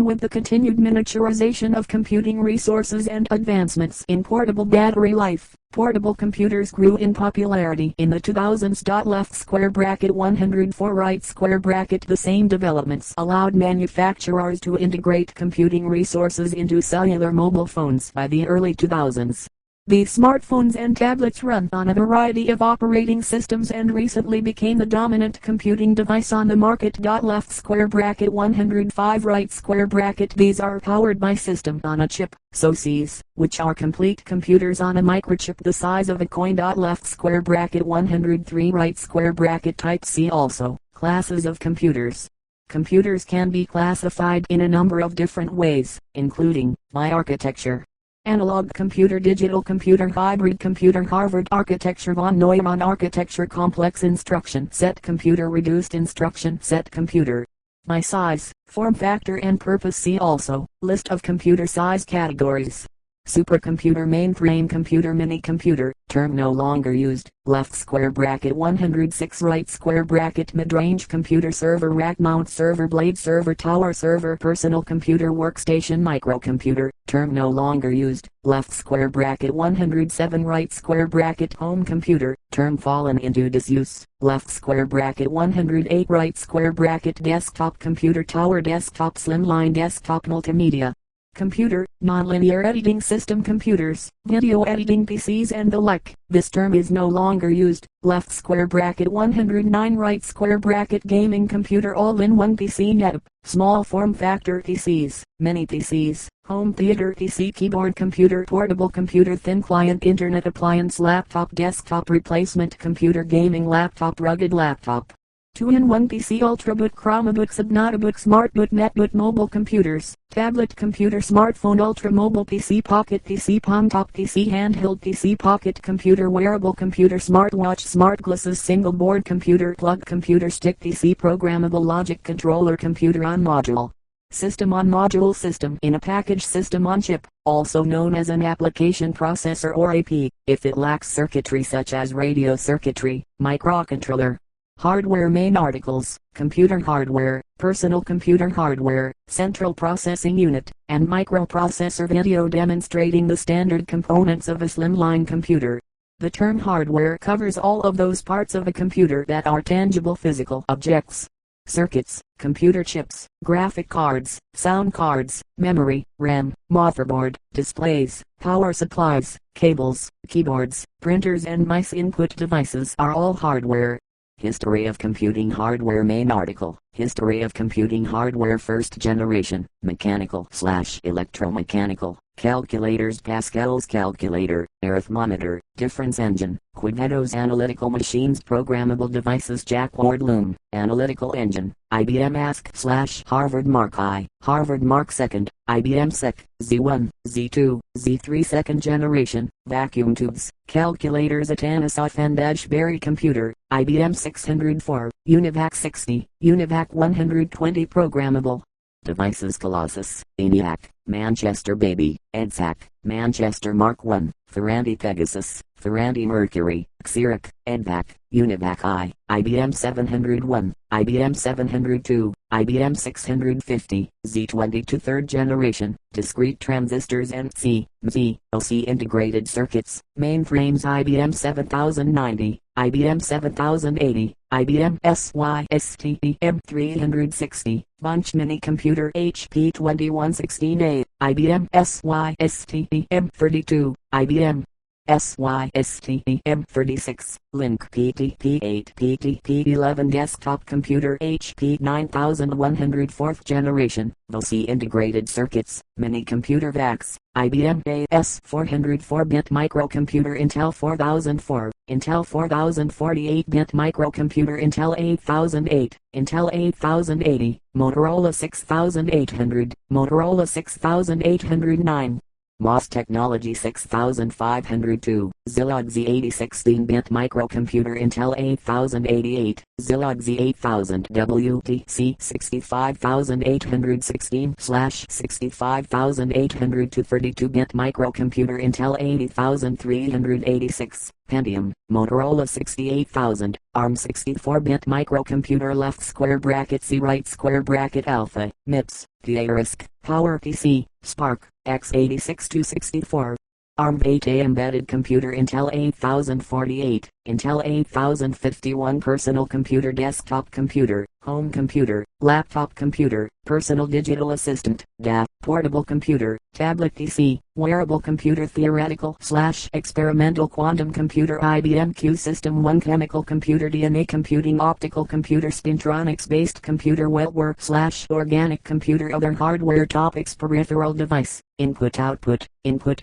with the continued miniaturization of computing resources and advancements in portable battery life, portable computers grew in popularity in the 2000s. Left square bracket 104 right square bracket. The same developments allowed manufacturers to integrate computing resources into cellular mobile phones by the early 2000s. These smartphones and tablets run on a variety of operating systems and recently became the dominant computing device on the market. Left square bracket 105 right square bracket. These are powered by system on a chip, SoCs, which are complete computers on a microchip the size of a coin. Left square bracket 103 right square bracket. Type C. Also, classes of computers. Computers can be classified in a number of different ways, including by architecture. Analog computer, digital computer, hybrid computer, Harvard architecture, von Neumann architecture, complex instruction set computer, reduced instruction set computer. By size, form factor and purpose. See also, list of computer size categories. Supercomputer, mainframe computer, mini computer, term no longer used. Left square bracket 106 right square bracket. Mid-range computer, server rack mount, server blade, server tower, server personal computer, workstation, microcomputer, term no longer used. Left square bracket 107 right square bracket. Home computer, term fallen into disuse. Left square bracket 108 right square bracket. Desktop computer, tower, desktop, slimline, desktop, multimedia computer, nonlinear editing system computers, video editing PCs and the like. This term is no longer used. Left square bracket 109 right square bracket. Gaming computer, all-in-one PC netp, small form factor PCs, mini PCs, home theater PC, keyboard computer, portable computer, thin client internet appliance, laptop, desktop replacement computer, gaming laptop, rugged laptop. 2-in-1 PC, Ultrabook, Chromebook, Subnautobook, Smartbook, Netbook, mobile computers, tablet computer, smartphone, ultra mobile PC, pocket PC, palm top PC, handheld PC, pocket computer, wearable computer, smartwatch, smart glasses, single board computer, plug computer, stick PC, programmable logic controller, computer on module. System on module, system in a package, system on chip, also known as an application processor or AP, if it lacks circuitry such as radio circuitry, microcontroller. Hardware. Main articles: computer hardware, personal computer hardware, central processing unit, and microprocessor. Video demonstrating the standard components of a slimline computer. The term hardware covers all of those parts of a computer that are tangible physical objects. Circuits, computer chips, graphic cards, sound cards, memory, RAM, motherboard, displays, power supplies, cables, keyboards, printers and mice. Input devices are all hardware. History of computing hardware. Main article: History of computing hardware. First generation, mechanical/electromechanical, calculators, Pascal's calculator, arithmometer, difference engine, Quevedo's analytical machines, programmable devices, Jacquard Loom, analytical engine, IBM ASC/Harvard Mark I, Harvard Mark II, IBM SEC, Z1, Z2, Z3. Second generation, vacuum tubes, calculators, Atanasoff and Ashbury computer, IBM 604, Univac 60, Univac 120. Programmable devices, Colossus, ENIAC, Manchester Baby, EDSAC, Manchester Mark I, Ferranti Pegasus, Ferranti Mercury, Xerox, EDVAC, Univac I, IBM 701, IBM 702, IBM 650, Z22. Third generation, discrete transistors and LC integrated circuits, mainframes, IBM 7090, IBM 7080, IBM SYSTEM 360, Bunch mini computer, HP 2116A, IBM SYSTEM 32, IBM SYSTEM 36, Link PTP8 PTP11. Desktop computer, HP 9100. Fourth generation, VLC integrated circuits, mini computer VAX, IBM AS 404-bit microcomputer, Intel 4004, Intel 4048-bit microcomputer, Intel 8008, Intel 8080, Motorola 6800, Motorola 6809. MOS technology 6502, Zilog Z80 16-bit microcomputer Intel 8088, Zilog Z8000 WTC 65816/65802 32-bit microcomputer Intel 80386, Pentium, Motorola 68000, ARM 64-bit microcomputer left square bracket C right square bracket alpha, MIPS, PARISC, PowerPC, SPARC, x86-264. ARM-8A embedded computer Intel 8048, Intel 8051 personal computer desktop computer, home computer, laptop computer, personal digital assistant, DAF, portable computer, tablet PC, wearable computer theoretical/experimental quantum computer IBM Q System 1 chemical computer DNA computing optical computer spintronics-based computer wetware/organic computer other hardware topics peripheral device, input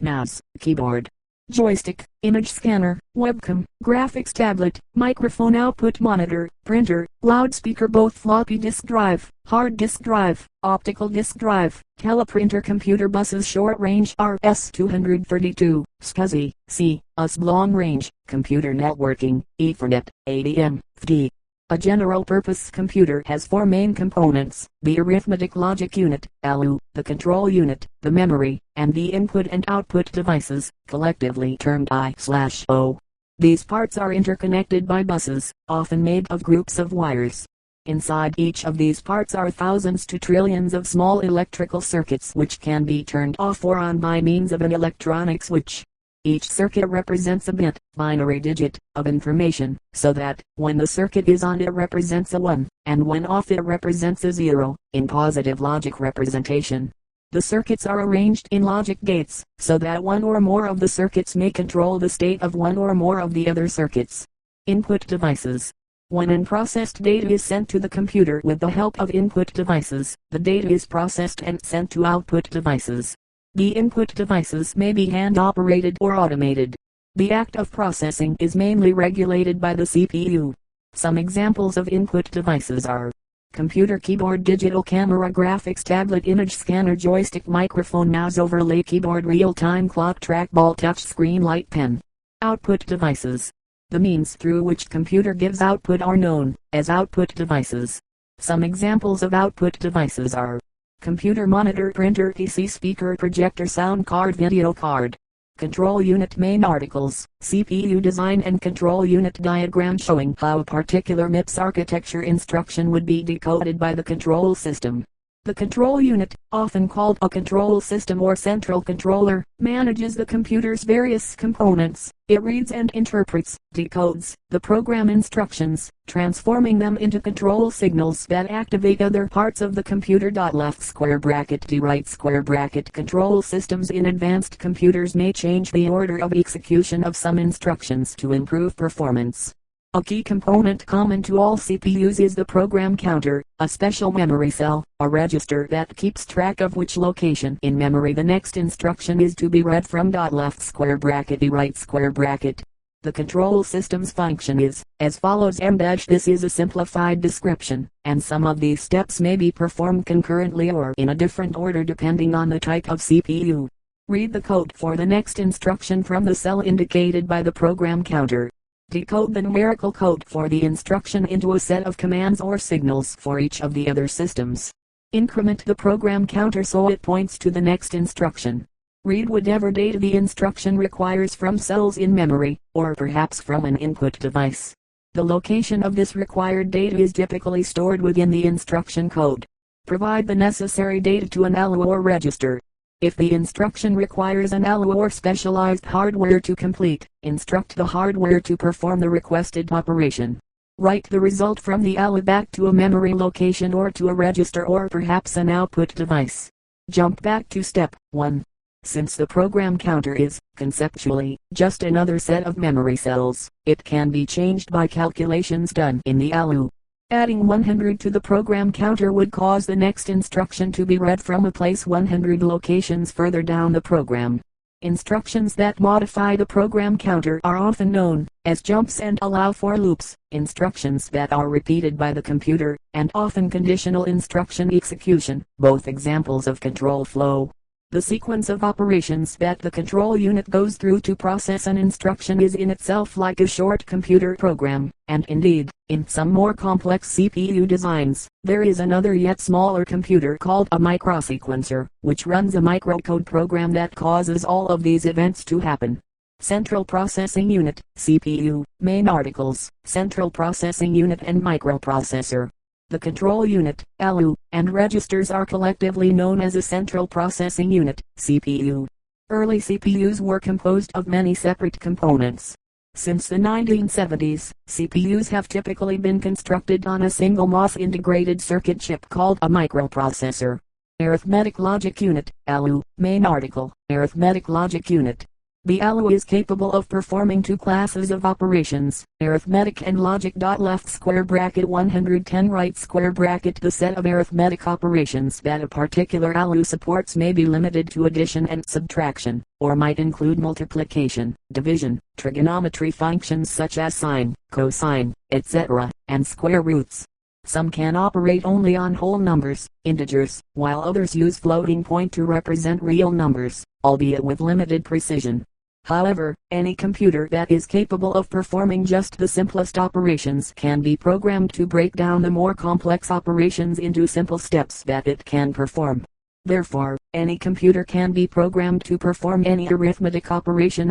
mouse, keyboard, joystick, image scanner, webcam, graphics tablet, microphone output monitor, printer, loudspeaker both floppy disk drive, hard disk drive, optical disk drive, teleprinter computer buses short range RS-232, SCSI, C, US long range, computer networking, Ethernet, ADM, FD. A general-purpose computer has four main components, the arithmetic logic unit, ALU, the control unit, the memory, and the input and output devices, collectively termed I/O. These parts are interconnected by buses, often made of groups of wires. Inside each of these parts are thousands to trillions of small electrical circuits which can be turned off or on by means of an electronic switch. Each circuit represents a bit, binary digit, of information, so that, when the circuit is on it represents a 1, and when off it represents a 0, in positive logic representation. The circuits are arranged in logic gates, so that one or more of the circuits may control the state of one or more of the other circuits. Input devices. When unprocessed data is sent to the computer with the help of input devices, the data is processed and sent to output devices. The input devices may be hand-operated or automated. The act of processing is mainly regulated by the CPU. Some examples of input devices are computer keyboard, digital camera, graphics tablet, image scanner, joystick, microphone, mouse, overlay keyboard, real-time clock, trackball, touch screen, light, pen. Output devices. The means through which computer gives output are known as output devices. Some examples of output devices are computer monitor, printer, PC, speaker, projector, sound card, video card. Control unit main articles, CPU design and control unit diagram showing how a particular MIPS architecture instruction would be decoded by the control system. The control unit, often called a control system or central controller, manages the computer's various components. It reads and interprets, decodes, the program instructions, transforming them into control signals that activate other parts of the computer. Left square bracket D right square bracket control systems in advanced computers may change the order of execution of some instructions to improve performance. A key component common to all CPUs is the program counter, a special memory cell, a register that keeps track of which location in memory the next instruction is to be read from. Left square bracket E right square bracket. The control system's function is as follows. This is a simplified description, and some of these steps may be performed concurrently or in a different order depending on the type of CPU. Read the code for the next instruction from the cell indicated by the program counter. Decode the numerical code for the instruction into a set of commands or signals for each of the other systems. Increment the program counter so it points to the next instruction. Read whatever data the instruction requires from cells in memory, or perhaps from an input device. The location of this required data is typically stored within the instruction code. Provide the necessary data to an ALU or register. If the instruction requires an ALU or specialized hardware to complete, instruct the hardware to perform the requested operation. Write the result from the ALU back to a memory location or to a register or perhaps an output device. Jump back to step 1. Since the program counter is, conceptually, just another set of memory cells, it can be changed by calculations done in the ALU. Adding 100 to the program counter would cause the next instruction to be read from a place 100 locations further down the program. Instructions that modify the program counter are often known as jumps and allow for loops, instructions that are repeated by the computer, and often conditional instruction execution, both examples of control flow. The sequence of operations that the control unit goes through to process an instruction is in itself like a short computer program, and indeed, in some more complex CPU designs, there is another yet smaller computer called a microsequencer, which runs a microcode program that causes all of these events to happen. Central Processing Unit, CPU, main articles, Central Processing Unit and Microprocessor. The control unit, LU, and registers are collectively known as a Central Processing Unit, CPU. Early CPUs were composed of many separate components. Since the 1970s, CPUs have typically been constructed on a single MOS integrated circuit chip called a microprocessor. Arithmetic Logic Unit, LU, main article, Arithmetic Logic Unit. The LU is capable of performing two classes of operations, arithmetic and logic. Left square bracket 110 right square bracket. The set of arithmetic operations that a particular LU supports may be limited to addition and subtraction, or might include multiplication, division, trigonometry functions such as sine, cosine, etc., and square roots. Some can operate only on whole numbers, integers, while others use floating point to represent real numbers, albeit with limited precision. However, any computer that is capable of performing just the simplest operations can be programmed to break down the more complex operations into simple steps that it can perform. Therefore, any computer can be programmed to perform any arithmetic operation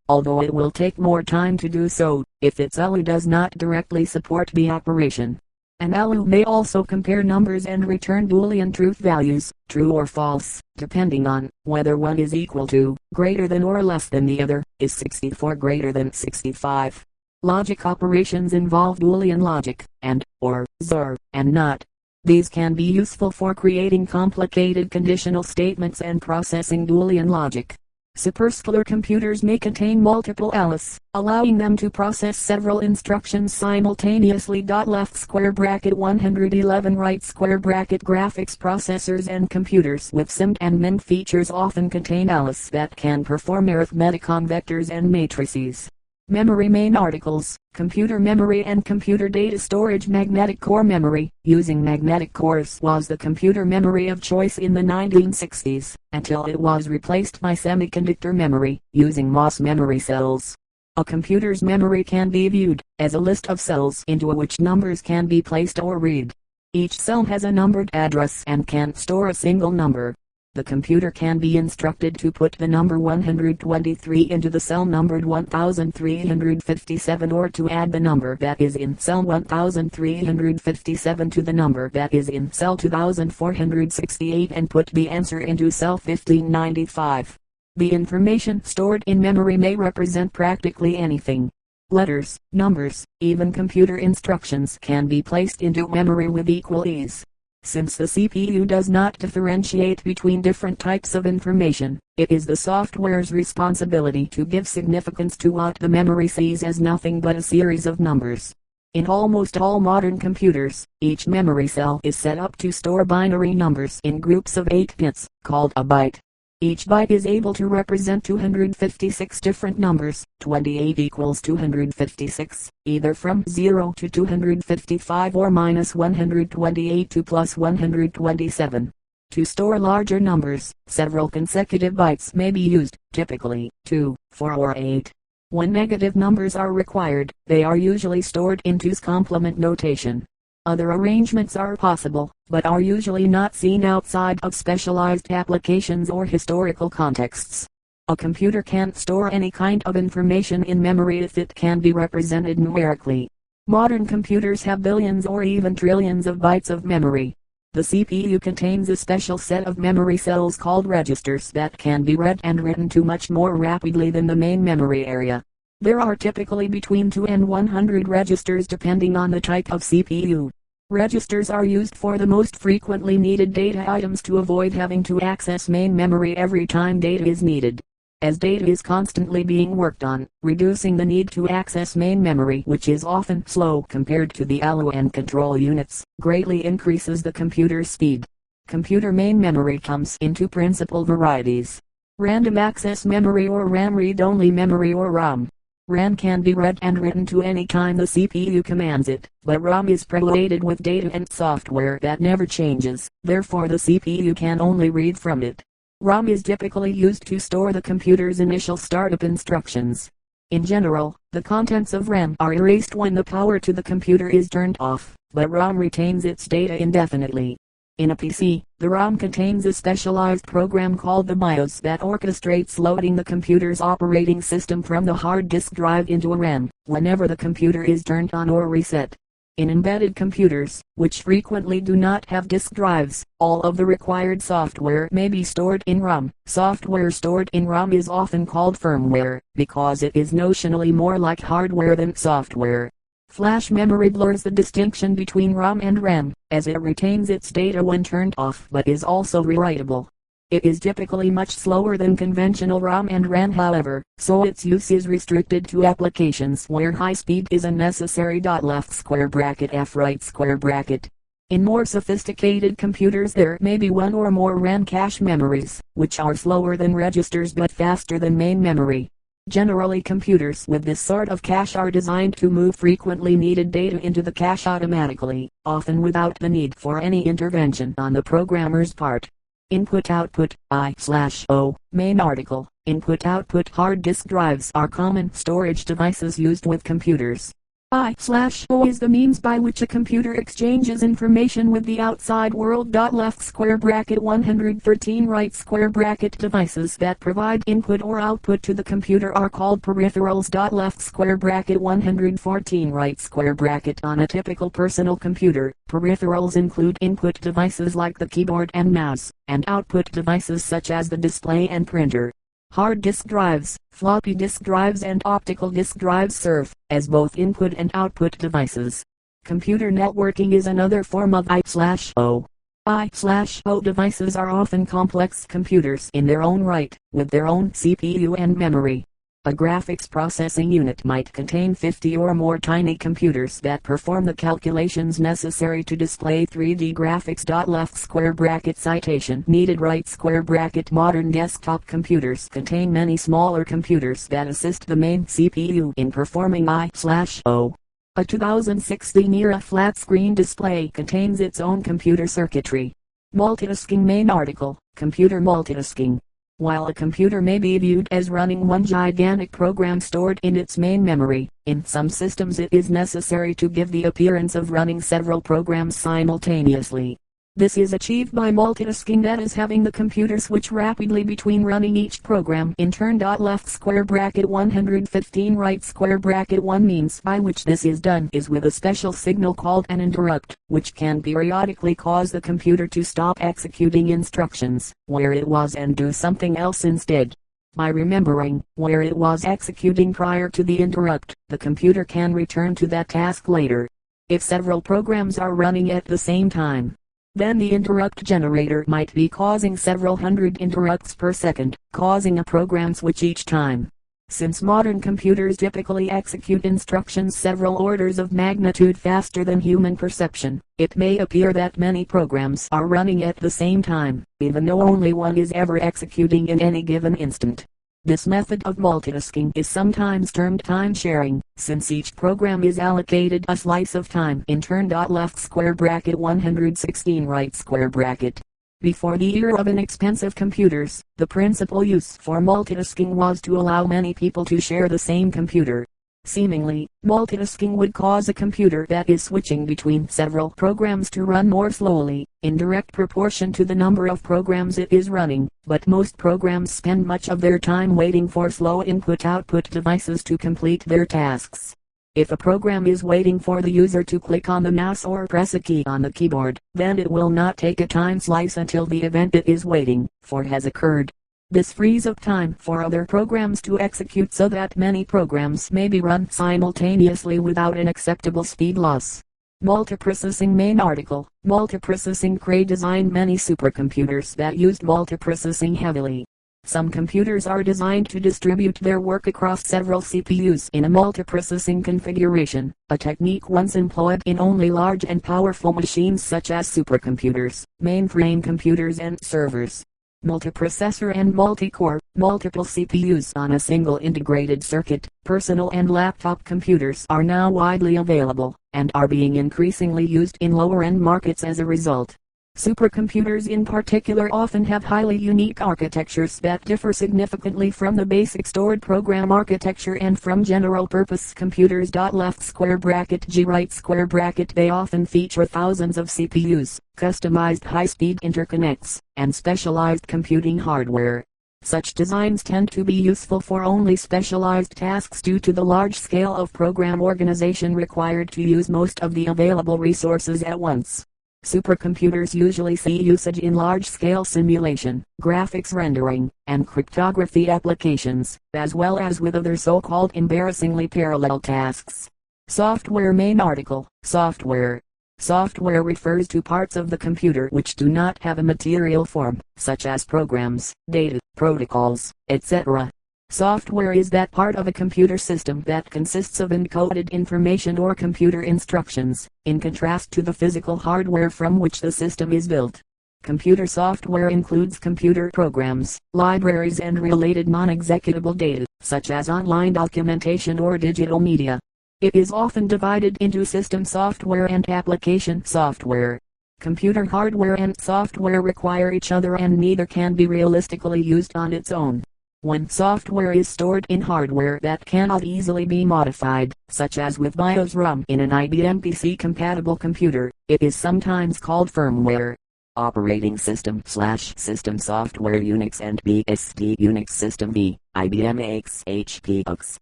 although it will take more time to do so, if its LU does not directly support the operation. An LU may also compare numbers and return Boolean truth values, true or false, depending on whether one is equal to, greater than or less than the other, is 64 greater than 65. Logic operations involve Boolean logic, and, or, XOR, and NOT. These can be useful for creating complicated conditional statements and processing Boolean logic. Superscalar computers may contain multiple LUs, allowing them to process several instructions simultaneously. Left square bracket 111 right square bracket. Graphics processors and computers with SIMD and MIMD features often contain LUs that can perform arithmetic on vectors and matrices. Memory main articles, computer memory and computer data storage. Magnetic core memory, using magnetic cores, was the computer memory of choice in the 1960s, until it was replaced by semiconductor memory, using MOS memory cells. A computer's memory can be viewed as a list of cells into which numbers can be placed or read. Each cell has a numbered address and can store a single number. The computer can be instructed to put the number 123 into the cell numbered 1357 or to add the number that is in cell 1357 to the number that is in cell 2468 and put the answer into cell 1595. The information stored in memory may represent practically anything. Letters, numbers, even computer instructions can be placed into memory with equal ease. Since the CPU does not differentiate between different types of information, it is the software's responsibility to give significance to what the memory sees as nothing but a series of numbers. In almost all modern computers, each memory cell is set up to store binary numbers in groups of 8 bits, called a byte. Each byte is able to represent 256 different numbers, 28 equals 256, either from 0 to 255 or minus 128 to plus 127. To store larger numbers, several consecutive bytes may be used, typically 2, 4 or 8. When negative numbers are required, they are usually stored in 2's complement notation. Other arrangements are possible, but are usually not seen outside of specialized applications or historical contexts. A computer can't store any kind of information in memory if it can be represented numerically. Modern computers have billions or even trillions of bytes of memory. The CPU contains a special set of memory cells called registers that can be read and written to much more rapidly than the main memory area. There are typically between 2 and 100 registers depending on the type of CPU. Registers are used for the most frequently needed data items to avoid having to access main memory every time data is needed. As data is constantly being worked on, reducing the need to access main memory, which is often slow compared to the LU and control units, greatly increases the computer's speed. Computer main memory comes in two principal varieties: random access memory or RAM, read-only memory or ROM. RAM can be read and written to any time the CPU commands it, but ROM is preloaded with data and software that never changes, therefore the CPU can only read from it. RAM is typically used to store the computer's initial startup instructions. In general, the contents of RAM are erased when the power to the computer is turned off, but RAM retains its data indefinitely. In a PC, the RAM contains a specialized program called the BIOS that orchestrates loading the computer's operating system from the hard disk drive into a RAM, whenever the computer is turned on or reset. In embedded computers, which frequently do not have disk drives, all of the required software may be stored in RAM. Software stored in RAM is often called firmware, because it is notionally more like hardware than software. Flash memory blurs the distinction between ROM and RAM, as it retains its data when turned off but is also rewritable. It is typically much slower than conventional ROM and RAM however, so its use is restricted to applications where high speed is a necessary. Left square bracket F right square bracket. In more sophisticated computers there may be one or more RAM cache memories, which are slower than registers but faster than main memory. Generally computers with this sort of cache are designed to move frequently needed data into the cache automatically, often without the need for any intervention on the programmer's part. Input-output, I/O, main article. Input-output hard disk drives are common storage devices used with computers. I/O is the means by which a computer exchanges information with the outside world. Left square bracket 113 right square bracket devices that provide input or output to the computer are called peripherals. Left square bracket 114 right square bracket. On a typical personal computer, peripherals include input devices like the keyboard and mouse, and output devices such as the display and printer. Hard disk drives, floppy disk drives and optical disk drives serve as both input and output devices. Computer networking is another form of I/O. I/O devices are often complex computers in their own right, with their own CPU and memory. A graphics processing unit might contain 50 or more tiny computers that perform the calculations necessary to display 3D graphics. Left square bracket citation needed right square bracket. Modern desktop computers contain many smaller computers that assist the main CPU in performing I/O. A 2016 era flat screen display contains its own computer circuitry. Multitasking main article, computer multitasking. While a computer may be viewed as running one gigantic program stored in its main memory, in some systems it is necessary to give the appearance of running several programs simultaneously. This is achieved by multitasking, that is having the computer switch rapidly between running each program in turn. Left square bracket 115 right square bracket. One means by which this is done is with a special signal called an interrupt, which can periodically cause the computer to stop executing instructions where it was and do something else instead. By remembering where it was executing prior to the interrupt, the computer can return to that task later. If several programs are running at the same time, then the interrupt generator might be causing several hundred interrupts per second, causing a program switch each time. Since modern computers typically execute instructions several orders of magnitude faster than human perception, it may appear that many programs are running at the same time, even though only one is ever executing in any given instant. This method of multitasking is sometimes termed time sharing, since each program is allocated a slice of time in turn. Left square bracket 116 right square bracket. Before the era of inexpensive computers, the principal use for multitasking was to allow many people to share the same computer. Seemingly, multitasking would cause a computer that is switching between several programs to run more slowly, in direct proportion to the number of programs it is running, but most programs spend much of their time waiting for slow input-output devices to complete their tasks. If a program is waiting for the user to click on the mouse or press a key on the keyboard, then it will not take a time slice until the event it is waiting for has occurred. This frees up time for other programs to execute so that many programs may be run simultaneously without an acceptable speed loss. Multiprocessing main article. Multiprocessing Cray designed many supercomputers that used multiprocessing heavily. Some computers are designed to distribute their work across several CPUs in a multiprocessing configuration, a technique once employed in only large and powerful machines such as supercomputers, mainframe computers and servers. Multiprocessor and multi-core, multiple CPUs on a single integrated circuit, personal and laptop computers are now widely available, and are being increasingly used in lower-end markets as a result. Supercomputers in particular often have highly unique architectures that differ significantly from the basic stored program architecture and from general-purpose computers. Left square bracket G right square bracket. They often feature thousands of CPUs, customized high-speed interconnects, and specialized computing hardware. Such designs tend to be useful for only specialized tasks due to the large scale of program organization required to use most of the available resources at once. Supercomputers usually see usage in large-scale simulation, graphics rendering, and cryptography applications, as well as with other so-called embarrassingly parallel tasks. Software. Main article. Software. Software refers to parts of the computer which do not have a material form, such as programs, data, protocols, etc. Software is that part of a computer system that consists of encoded information or computer instructions, in contrast to the physical hardware from which the system is built. Computer software includes computer programs, libraries and related non-executable data, such as online documentation or digital media. It is often divided into system software and application software. Computer hardware and software require each other and neither can be realistically used on its own. When software is stored in hardware that cannot easily be modified, such as with BIOS RAM in an IBM PC-compatible computer, it is sometimes called firmware. Operating system / system software. Unix and BSD. Unix system B, IBM X, HP UX,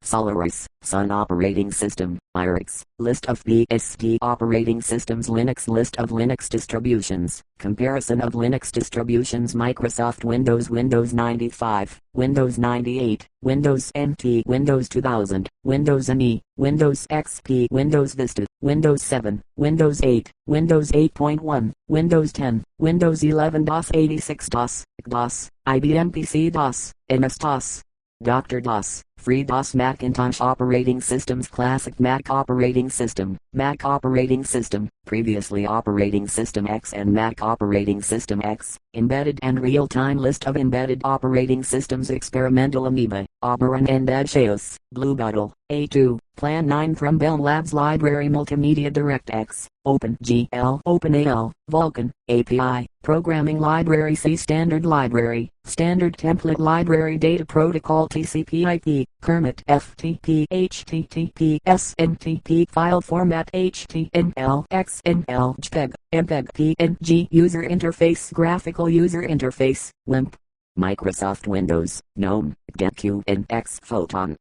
Solaris, Sun operating system, IRIX. List of BSD operating systems. Linux. List of Linux distributions. Comparison of Linux distributions. Microsoft Windows, Windows 95, Windows 98, Windows NT, Windows 2000, Windows ME, Windows XP, Windows Vista, Windows 7, Windows 8, Windows 8.1, Windows 10, Windows 11 DOS 86 DOS, DOS, IBM PC DOS, MS DOS, Dr. DOS, Free DOS. Macintosh operating systems. Classic Mac operating system, Mac operating system, previously operating system X and Mac operating system X, embedded and real-time. List of embedded operating systems. Experimental Amoeba, Oberon and Adcheus, Bluebottle, A2, Plan 9 from Bell Labs Library. Multimedia DirectX, OpenGL, OpenAL, Vulkan, API, Programming Library. C. Standard Library, Standard Template Library. Data Protocol. TCP/IP, Kermit, FTP, HTTP, SMTP. File Format. HTML, XML, JPEG, MPEG, PNG. User Interface. Graphical User Interface, WIMP. Microsoft Windows, GNOME, QNX, Photon,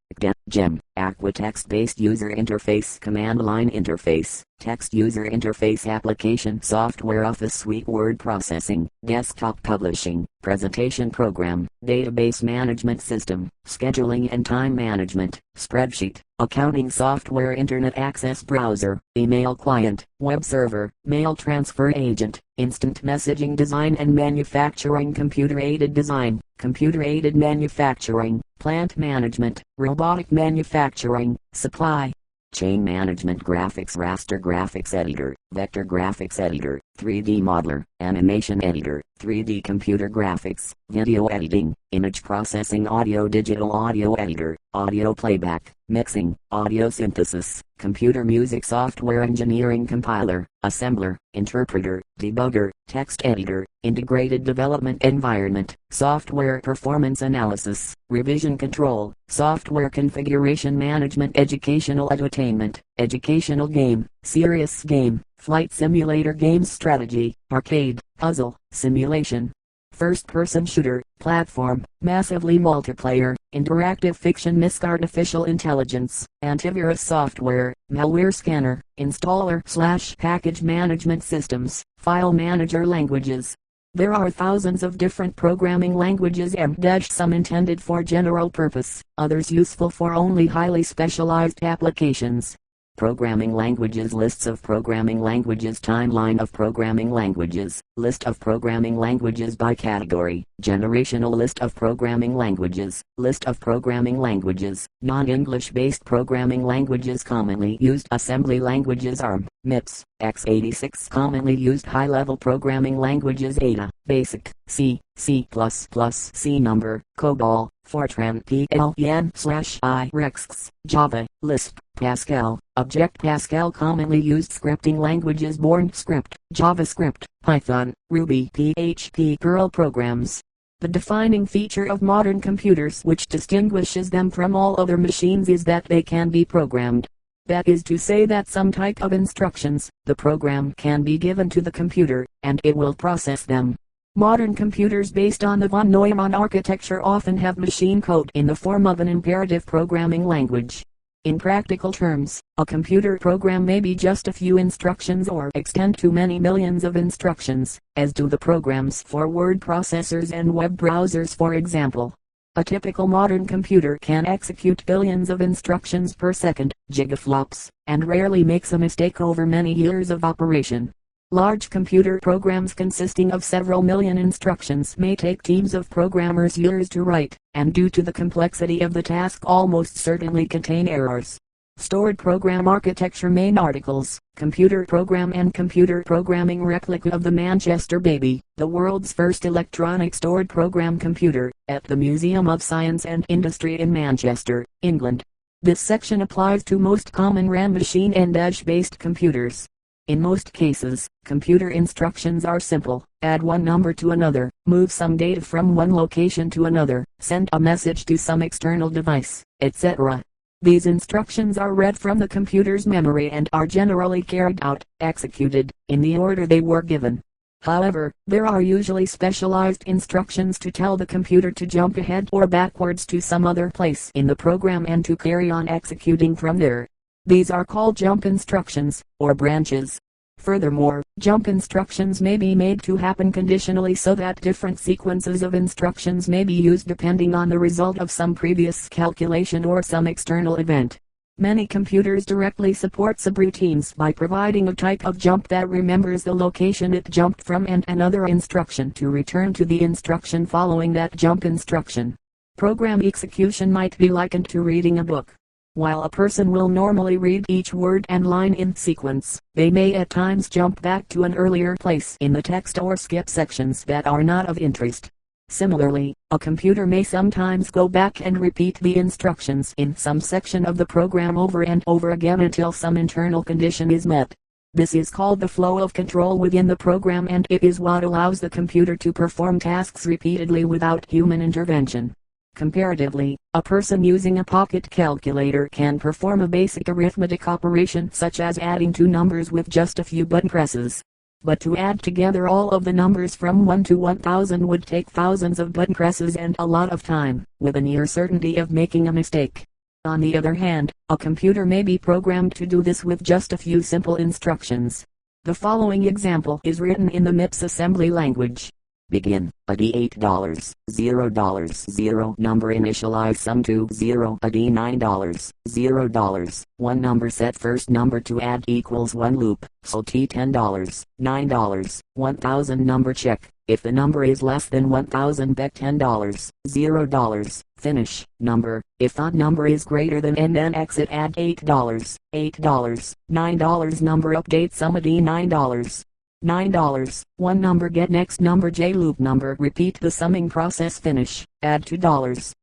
GEM, Aqua. Text-based user interface. Command line interface, text user interface. Application software. Office suite. Word processing, desktop publishing, presentation program, database management system, scheduling and time management, spreadsheet, accounting software. Internet access browser, email client, web server, mail transfer agent, instant messaging. Design and manufacturing. Computer-aided design, computer-aided manufacturing, plant management, robotic manufacturing, supply chain management. Graphics. Raster graphics editor, vector graphics editor, 3D modeler, animation editor, 3D computer graphics, video editing, image processing. Audio digital audio editor, audio playback, mixing, audio synthesis, computer music software. Engineering. Compiler, assembler, interpreter, debugger, text editor, integrated development environment, software. Performance analysis, revision control, software. Configuration management. Educational edutainment, educational game, serious game, flight simulator. Games. Strategy, arcade, puzzle, simulation, first-person shooter, platform, massively multiplayer, interactive fiction. Misc. Artificial intelligence, antivirus software, malware scanner, installer / package management systems, file manager. Languages. There are thousands of different programming languages, some intended for general purpose, others useful for only highly specialized applications. Programming languages. Lists of programming languages. Timeline of programming languages. List of programming languages by category. Generational list of programming languages. List of programming languages. Non-English based programming languages. Commonly used assembly languages. ARM, MIPS, x86. Commonly used high-level programming languages. Ada, Basic, C, C++, C number, COBOL, Fortran PLN/I Rex, Java, Lisp, Pascal, Object Pascal. Commonly used scripting languages: Born Script, JavaScript, Python, Ruby, PHP. Perl programs. The defining feature of modern computers which distinguishes them from all other machines is that they can be programmed. That is to say that some type of instructions, the program, can be given to the computer, and it will process them. Modern computers based on the von Neumann architecture often have machine code in the form of an imperative programming language. In practical terms, a computer program may be just a few instructions or extend to many millions of instructions, as do the programs for word processors and web browsers, for example. A typical modern computer can execute billions of instructions per second, gigaflops, and rarely makes a mistake over many years of operation. Large computer programs consisting of several million instructions may take teams of programmers years to write, and due to the complexity of the task almost certainly contain errors. Stored program architecture. Main articles: Computer program and computer programming. Replica of the Manchester Baby, the world's first electronic stored program computer, at the Museum of Science and Industry in Manchester, England. This section applies to most common RAM machine and dash-based computers. In most cases, computer instructions are simple: add one number to another, move some data from one location to another, send a message to some external device, etc. These instructions are read from the computer's memory and are generally carried out, executed, in the order they were given. However, there are usually specialized instructions to tell the computer to jump ahead or backwards to some other place in the program and to carry on executing from there. These are called jump instructions, or branches. Furthermore, jump instructions may be made to happen conditionally so that different sequences of instructions may be used depending on the result of some previous calculation or some external event. Many computers directly support subroutines by providing a type of jump that remembers the location it jumped from and another instruction to return to the instruction following that jump instruction. Program execution might be likened to reading a book. While a person will normally read each word and line in sequence, they may at times jump back to an earlier place in the text or skip sections that are not of interest. Similarly, a computer may sometimes go back and repeat the instructions in some section of the program over and over again until some internal condition is met. This is called the flow of control within the program, and it is what allows the computer to perform tasks repeatedly without human intervention. Comparatively, a person using a pocket calculator can perform a basic arithmetic operation such as adding two numbers with just a few button presses. But to add together all of the numbers from 1 to 1000 would take thousands of button presses and a lot of time, with a near certainty of making a mistake. On the other hand, a computer may be programmed to do this with just a few simple instructions. The following example is written in the MIPS assembly language. Begin, a D$8, $0, 0 number initialize sum to 0, a D$9, $0, 1 number set first number to add equals 1 loop, so T$10, $9, 1000 number check, if the number is less than 1000 bet $10, $0, finish, number, if odd number is greater than n then exit add $8, $9 number update sum a D$9. $9, 1 number get next number J loop number repeat the summing process finish, add $2,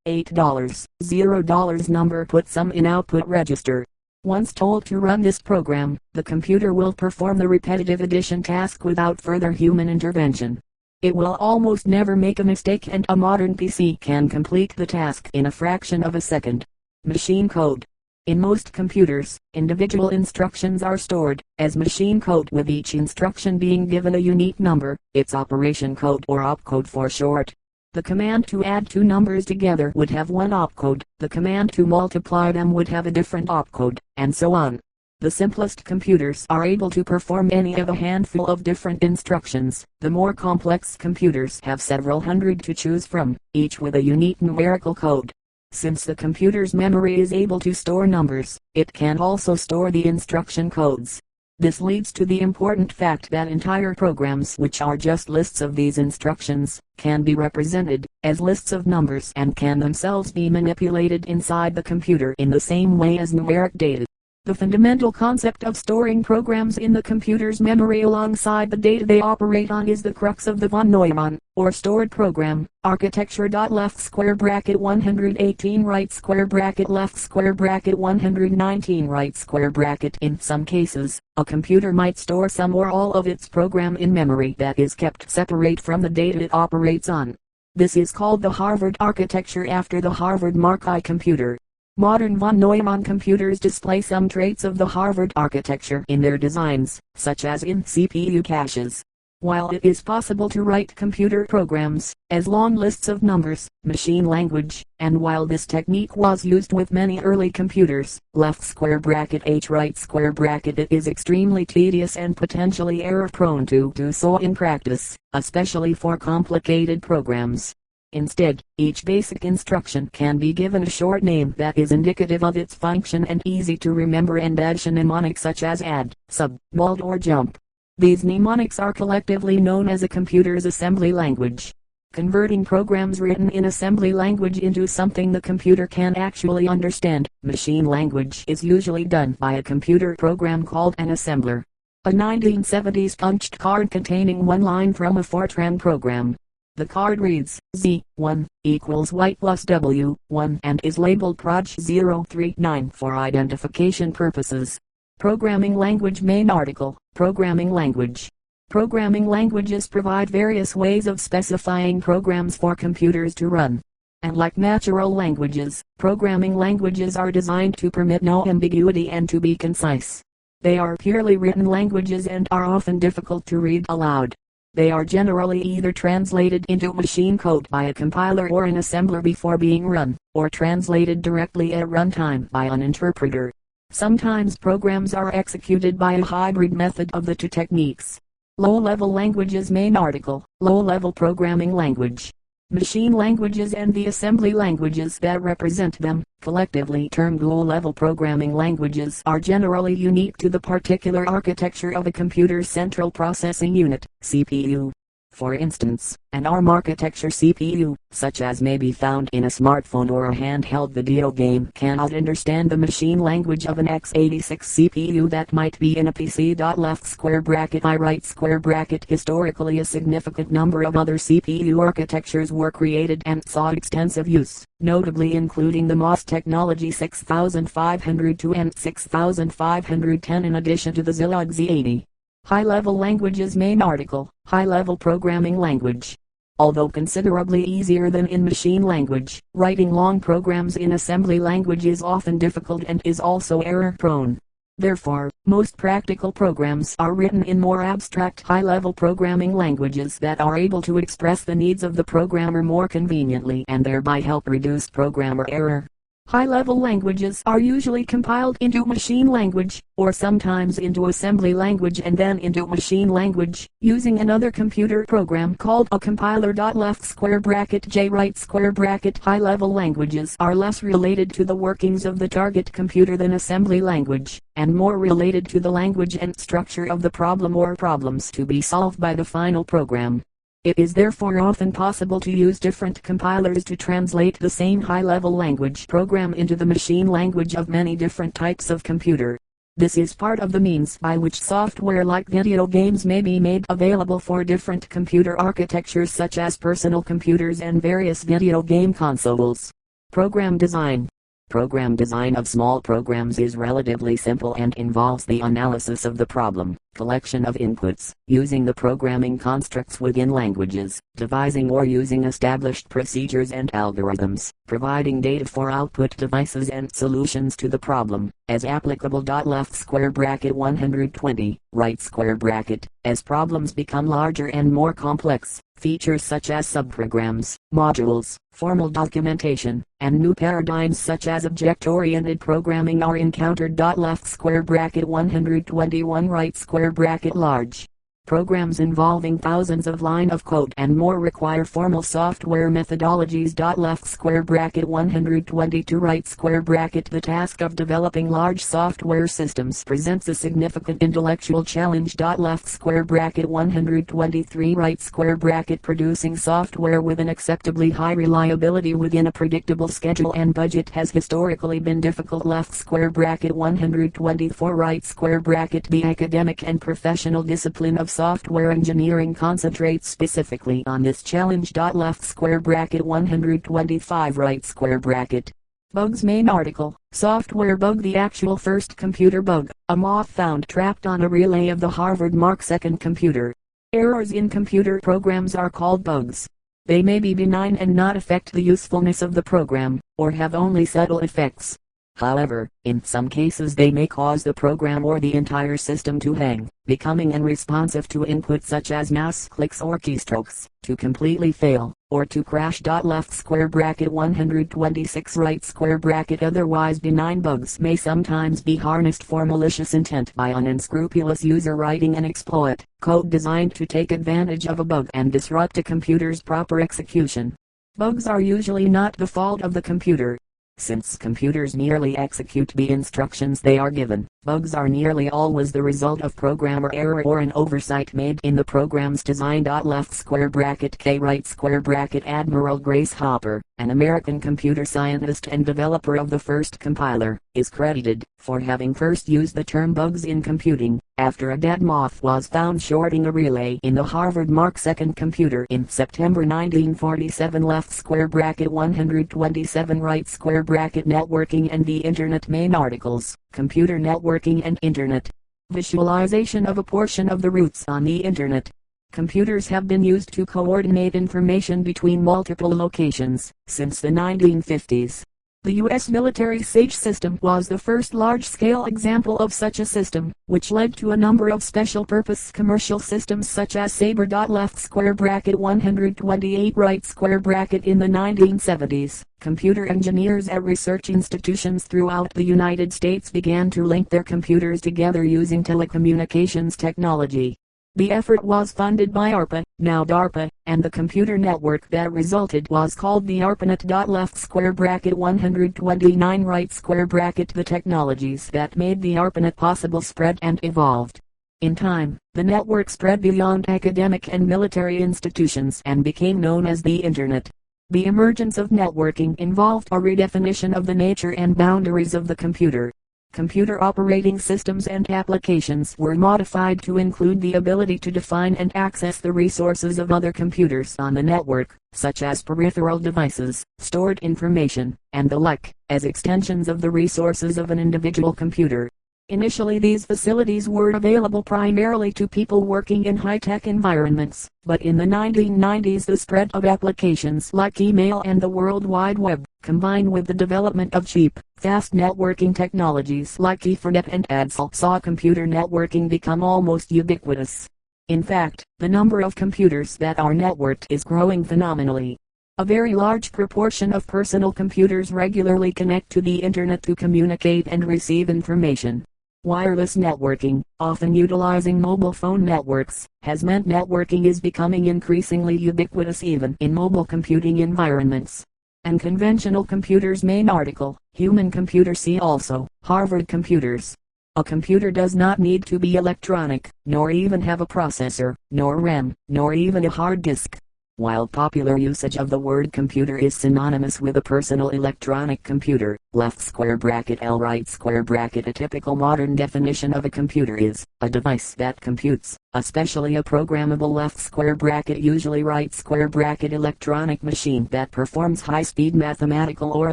$8, $0 number put sum in output register. Once told to run this program, the computer will perform the repetitive addition task without further human intervention. It will almost never make a mistake, and a modern PC can complete the task in a fraction of a second. Machine code. In most computers, individual instructions are stored as machine code, with each instruction being given a unique number, its operation code or opcode for short. The command to add two numbers together would have one opcode, the command to multiply them would have a different opcode, and so on. The simplest computers are able to perform any of a handful of different instructions. The more complex computers have several hundred to choose from, each with a unique numerical code. Since the computer's memory is able to store numbers, it can also store the instruction codes. This leads to the important fact that entire programs, which are just lists of these instructions, can be represented as lists of numbers and can themselves be manipulated inside the computer in the same way as numeric data. The fundamental concept of storing programs in the computer's memory alongside the data they operate on is the crux of the von Neumann, or stored program, architecture. Left square bracket 118 right square bracket left square bracket 119 right square bracket. In some cases, a computer might store some or all of its program in memory that is kept separate from the data it operates on. This is called the Harvard architecture after the Harvard Mark I computer. Modern von Neumann computers display some traits of the Harvard architecture in their designs, such as in CPU caches. While it is possible to write computer programs as long lists of numbers, machine language, and while this technique was used with many early computers, left square bracket H right square bracket, it is extremely tedious and potentially error prone to do so in practice, especially for complicated programs. Instead, each basic instruction can be given a short name that is indicative of its function and easy to remember and add mnemonics such as add, sub, mult or jump. These mnemonics are collectively known as a computer's assembly language. Converting programs written in assembly language into something the computer can actually understand, machine language, is usually done by a computer program called an assembler. A 1970s punched card containing one line from a Fortran program. The card reads, Z1 equals white plus W1 and is labeled Proj 039 for identification purposes. Programming language. Main article, Programming language. Programming languages provide various ways of specifying programs for computers to run. And like natural languages, programming languages are designed to permit no ambiguity and to be concise. They are purely written languages and are often difficult to read aloud. They are generally either translated into machine code by a compiler or an assembler before being run, or translated directly at runtime by an interpreter. Sometimes programs are executed by a hybrid method of the two techniques. Low-level languages. Main article, Low-level programming language. Machine languages and the assembly languages that represent them, collectively termed low-level programming languages, are generally unique to the particular architecture of a computer's central processing unit, CPU. For instance, an ARM architecture CPU, such as may be found in a smartphone or a handheld video game, cannot understand the machine language of an x86 CPU that might be in a PC. Left square bracket I right square bracket. Historically, a significant number of other CPU architectures were created and saw extensive use, notably including the MOS technology 6502 and 6510 in addition to the Zilog Z80. High-level languages. Main article, High-level programming language. Although considerably easier than in machine language, writing long programs in assembly language is often difficult and is also error-prone. Therefore, most practical programs are written in more abstract high-level programming languages that are able to express the needs of the programmer more conveniently and thereby help reduce programmer error. High-level languages are usually compiled into machine language, or sometimes into assembly language and then into machine language, using another computer program called a compiler. Left square bracket J right square bracket. High-level languages are less related to the workings of the target computer than assembly language, and more related to the language and structure of the problem or problems to be solved by the final program. It is therefore often possible to use different compilers to translate the same high-level language program into the machine language of many different types of computer. This is part of the means by which software like video games may be made available for different computer architectures such as personal computers and various video game consoles. Program design. Program design of small programs is relatively simple and involves the analysis of the problem, collection of inputs, using the programming constructs within languages, devising or using established procedures and algorithms, providing data for output devices and solutions to the problem, as applicable. Left square bracket 120, right square bracket. As problems become larger and more complex, features such as subprograms, modules, formal documentation, and new paradigms such as object-oriented programming are encountered. Left square bracket 121 right square bracket large. Programs involving thousands of lines of code and more require formal software methodologies. Left square bracket 122 right square bracket. The task of developing large software systems presents a significant intellectual challenge. Left square bracket 123 right square bracket. Producing software with an acceptably high reliability within a predictable schedule and budget has historically been difficult. Left square bracket 124 right square bracket. The academic and professional discipline of software engineering concentrates specifically on this challenge. Left square bracket 125 right square bracket. Bugs. Main article, software bug. The actual first computer bug, a moth found trapped on a relay of the Harvard Mark II computer. Errors in computer programs are called bugs. They may be benign and not affect the usefulness of the program, or have only subtle effects. However, in some cases they may cause the program or the entire system to hang, becoming unresponsive to input such as mouse clicks or keystrokes, to completely fail, or to crash. Left square bracket 126 right square bracket. Otherwise benign bugs may sometimes be harnessed for malicious intent by an unscrupulous user writing an exploit, code designed to take advantage of a bug and disrupt a computer's proper execution. Bugs are usually not the fault of the computer. Since computers merely execute the instructions they are given, bugs are nearly always the result of programmer error or an oversight made in the program's design. Left square bracket K right square bracket. Admiral Grace Hopper, an American computer scientist and developer of the first compiler, is credited for having first used the term bugs in computing, after a dead moth was found shorting a relay in the Harvard Mark II computer in September 1947. Left square bracket 127 right square bracket. Networking and the Internet. Main articles, computer networking and Internet. Visualization of a portion of the routes on the Internet. Computers have been used to coordinate information between multiple locations since the 1950s. The U.S. military SAGE system was the first large-scale example of such a system, which led to a number of special-purpose commercial systems such as Sabre. Left square bracket 128 right square bracket. In the 1970s, computer engineers at research institutions throughout the United States began to link their computers together using telecommunications technology. The effort was funded by ARPA, now DARPA, and the computer network that resulted was called the ARPANET. Left square bracket 129 right square bracket. The technologies that made the ARPANET possible spread and evolved. In time, the network spread beyond academic and military institutions and became known as the Internet. The emergence of networking involved a redefinition of the nature and boundaries of the computer. Computer operating systems and applications were modified to include the ability to define and access the resources of other computers on the network, such as peripheral devices, stored information, and the like, as extensions of the resources of an individual computer. Initially these facilities were available primarily to people working in high-tech environments, but in the 1990s the spread of applications like email and the World Wide Web, combined with the development of cheap, fast networking technologies like Ethernet and ADSL, saw computer networking become almost ubiquitous. In fact, the number of computers that are networked is growing phenomenally. A very large proportion of personal computers regularly connect to the Internet to communicate and receive information. Wireless networking, often utilizing mobile phone networks, has meant networking is becoming increasingly ubiquitous even in mobile computing environments. And conventional computers. Main article, human computer. See also, Harvard computers. A computer does not need to be electronic, nor even have a processor, nor RAM, nor even a hard disk. While popular usage of the word computer is synonymous with a personal electronic computer, left square bracket L right square bracket. A typical modern definition of a computer is a device that computes, especially a programmable left square bracket usually right square bracket electronic machine that performs high-speed mathematical or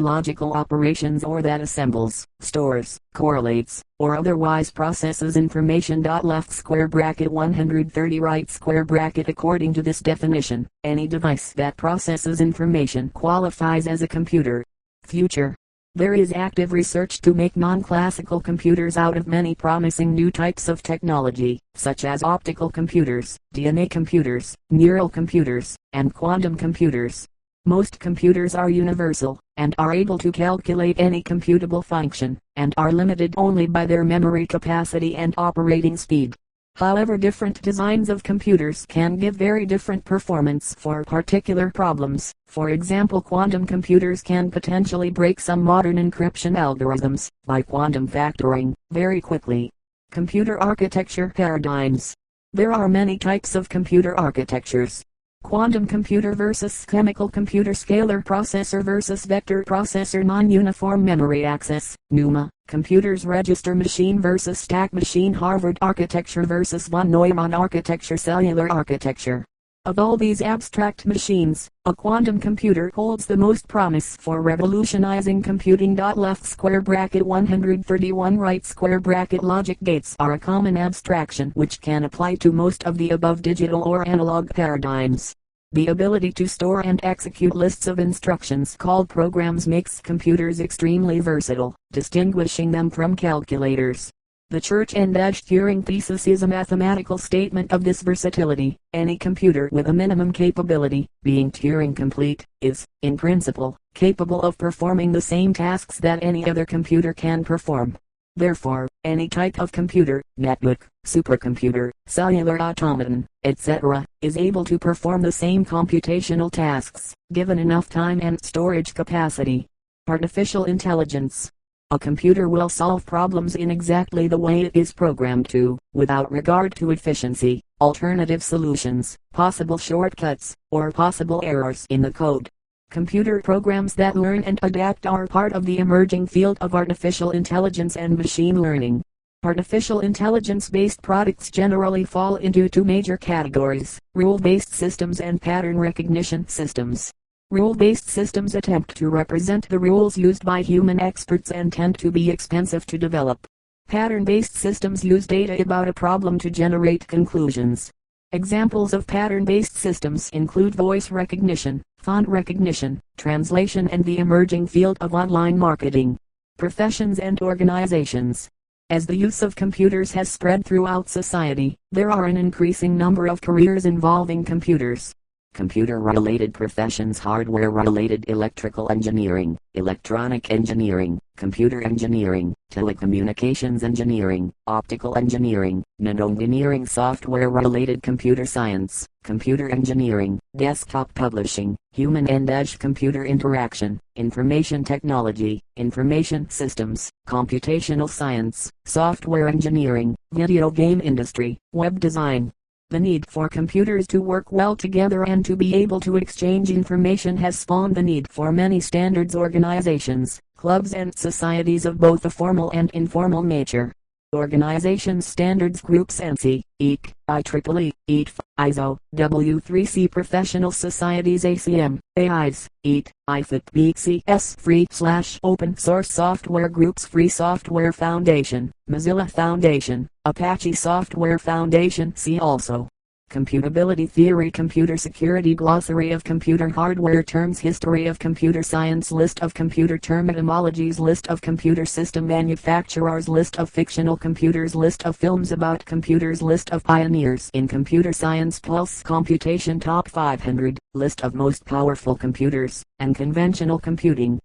logical operations or that assembles, stores, correlates, or otherwise processes information. Left square bracket 130 right square bracket. According to this definition, any device that processes information qualifies as a computer. Future. There is active research to make non-classical computers out of many promising new types of technology, such as optical computers, DNA computers, neural computers, and quantum computers. Most computers are universal, and are able to calculate any computable function, and are limited only by their memory capacity and operating speed. However, different designs of computers can give very different performance for particular problems. For example, quantum computers can potentially break some modern encryption algorithms by quantum factoring very quickly. Computer architecture paradigms. There are many types of computer architectures. Quantum computer versus chemical computer, scalar processor versus vector processor, non-uniform memory access, NUMA, computers register machine versus stack machine, Harvard architecture versus von Neumann architecture, cellular architecture. Of all these abstract machines, a quantum computer holds the most promise for revolutionizing computing. Left square bracket 131 right square bracket logic gates are a common abstraction which can apply to most of the above digital or analog paradigms. The ability to store and execute lists of instructions called programs makes computers extremely versatile, distinguishing them from calculators. The Church-and-Edge Turing thesis is a mathematical statement of this versatility. Any computer with a minimum capability, being Turing complete, is, in principle, capable of performing the same tasks that any other computer can perform. Therefore, any type of computer, netbook, supercomputer, cellular automaton, etc., is able to perform the same computational tasks, given enough time and storage capacity. Artificial intelligence. A computer will solve problems in exactly the way it is programmed to, without regard to efficiency, alternative solutions, possible shortcuts, or possible errors in the code. Computer programs that learn and adapt are part of the emerging field of artificial intelligence and machine learning. Artificial intelligence-based products generally fall into two major categories: rule-based systems and pattern recognition systems. Rule-based systems attempt to represent the rules used by human experts and tend to be expensive to develop. Pattern-based systems use data about a problem to generate conclusions. Examples of pattern-based systems include voice recognition, font recognition, translation, and the emerging field of online marketing. Professions and organizations. As the use of computers has spread throughout society, there are an increasing number of careers involving computers. Computer-related professions: hardware-related, electrical engineering, electronic engineering, computer engineering, telecommunications engineering, optical engineering, nanoengineering, software-related, computer science, computer engineering, desktop publishing, human and edge computer interaction, information technology, information systems, computational science, software engineering, video game industry, web design. The need for computers to work well together and to be able to exchange information has spawned the need for many standards organizations, clubs and societies of both a formal and informal nature. Organizations, standards groups: ANSI, EEC, IEEE, EET, ISO, W3C. Professional societies: ACM, AIS, EET, IFIT, BCS. Free/open source software groups: Free Software Foundation, Mozilla Foundation, Apache Software Foundation. See also computability theory, computer security, glossary of computer hardware terms, history of computer science, list of computer term etymologies, list of computer system manufacturers, list of fictional computers, list of films about computers, list of pioneers in computer science, pulse computation, top 500, list of most powerful computers, and conventional computing.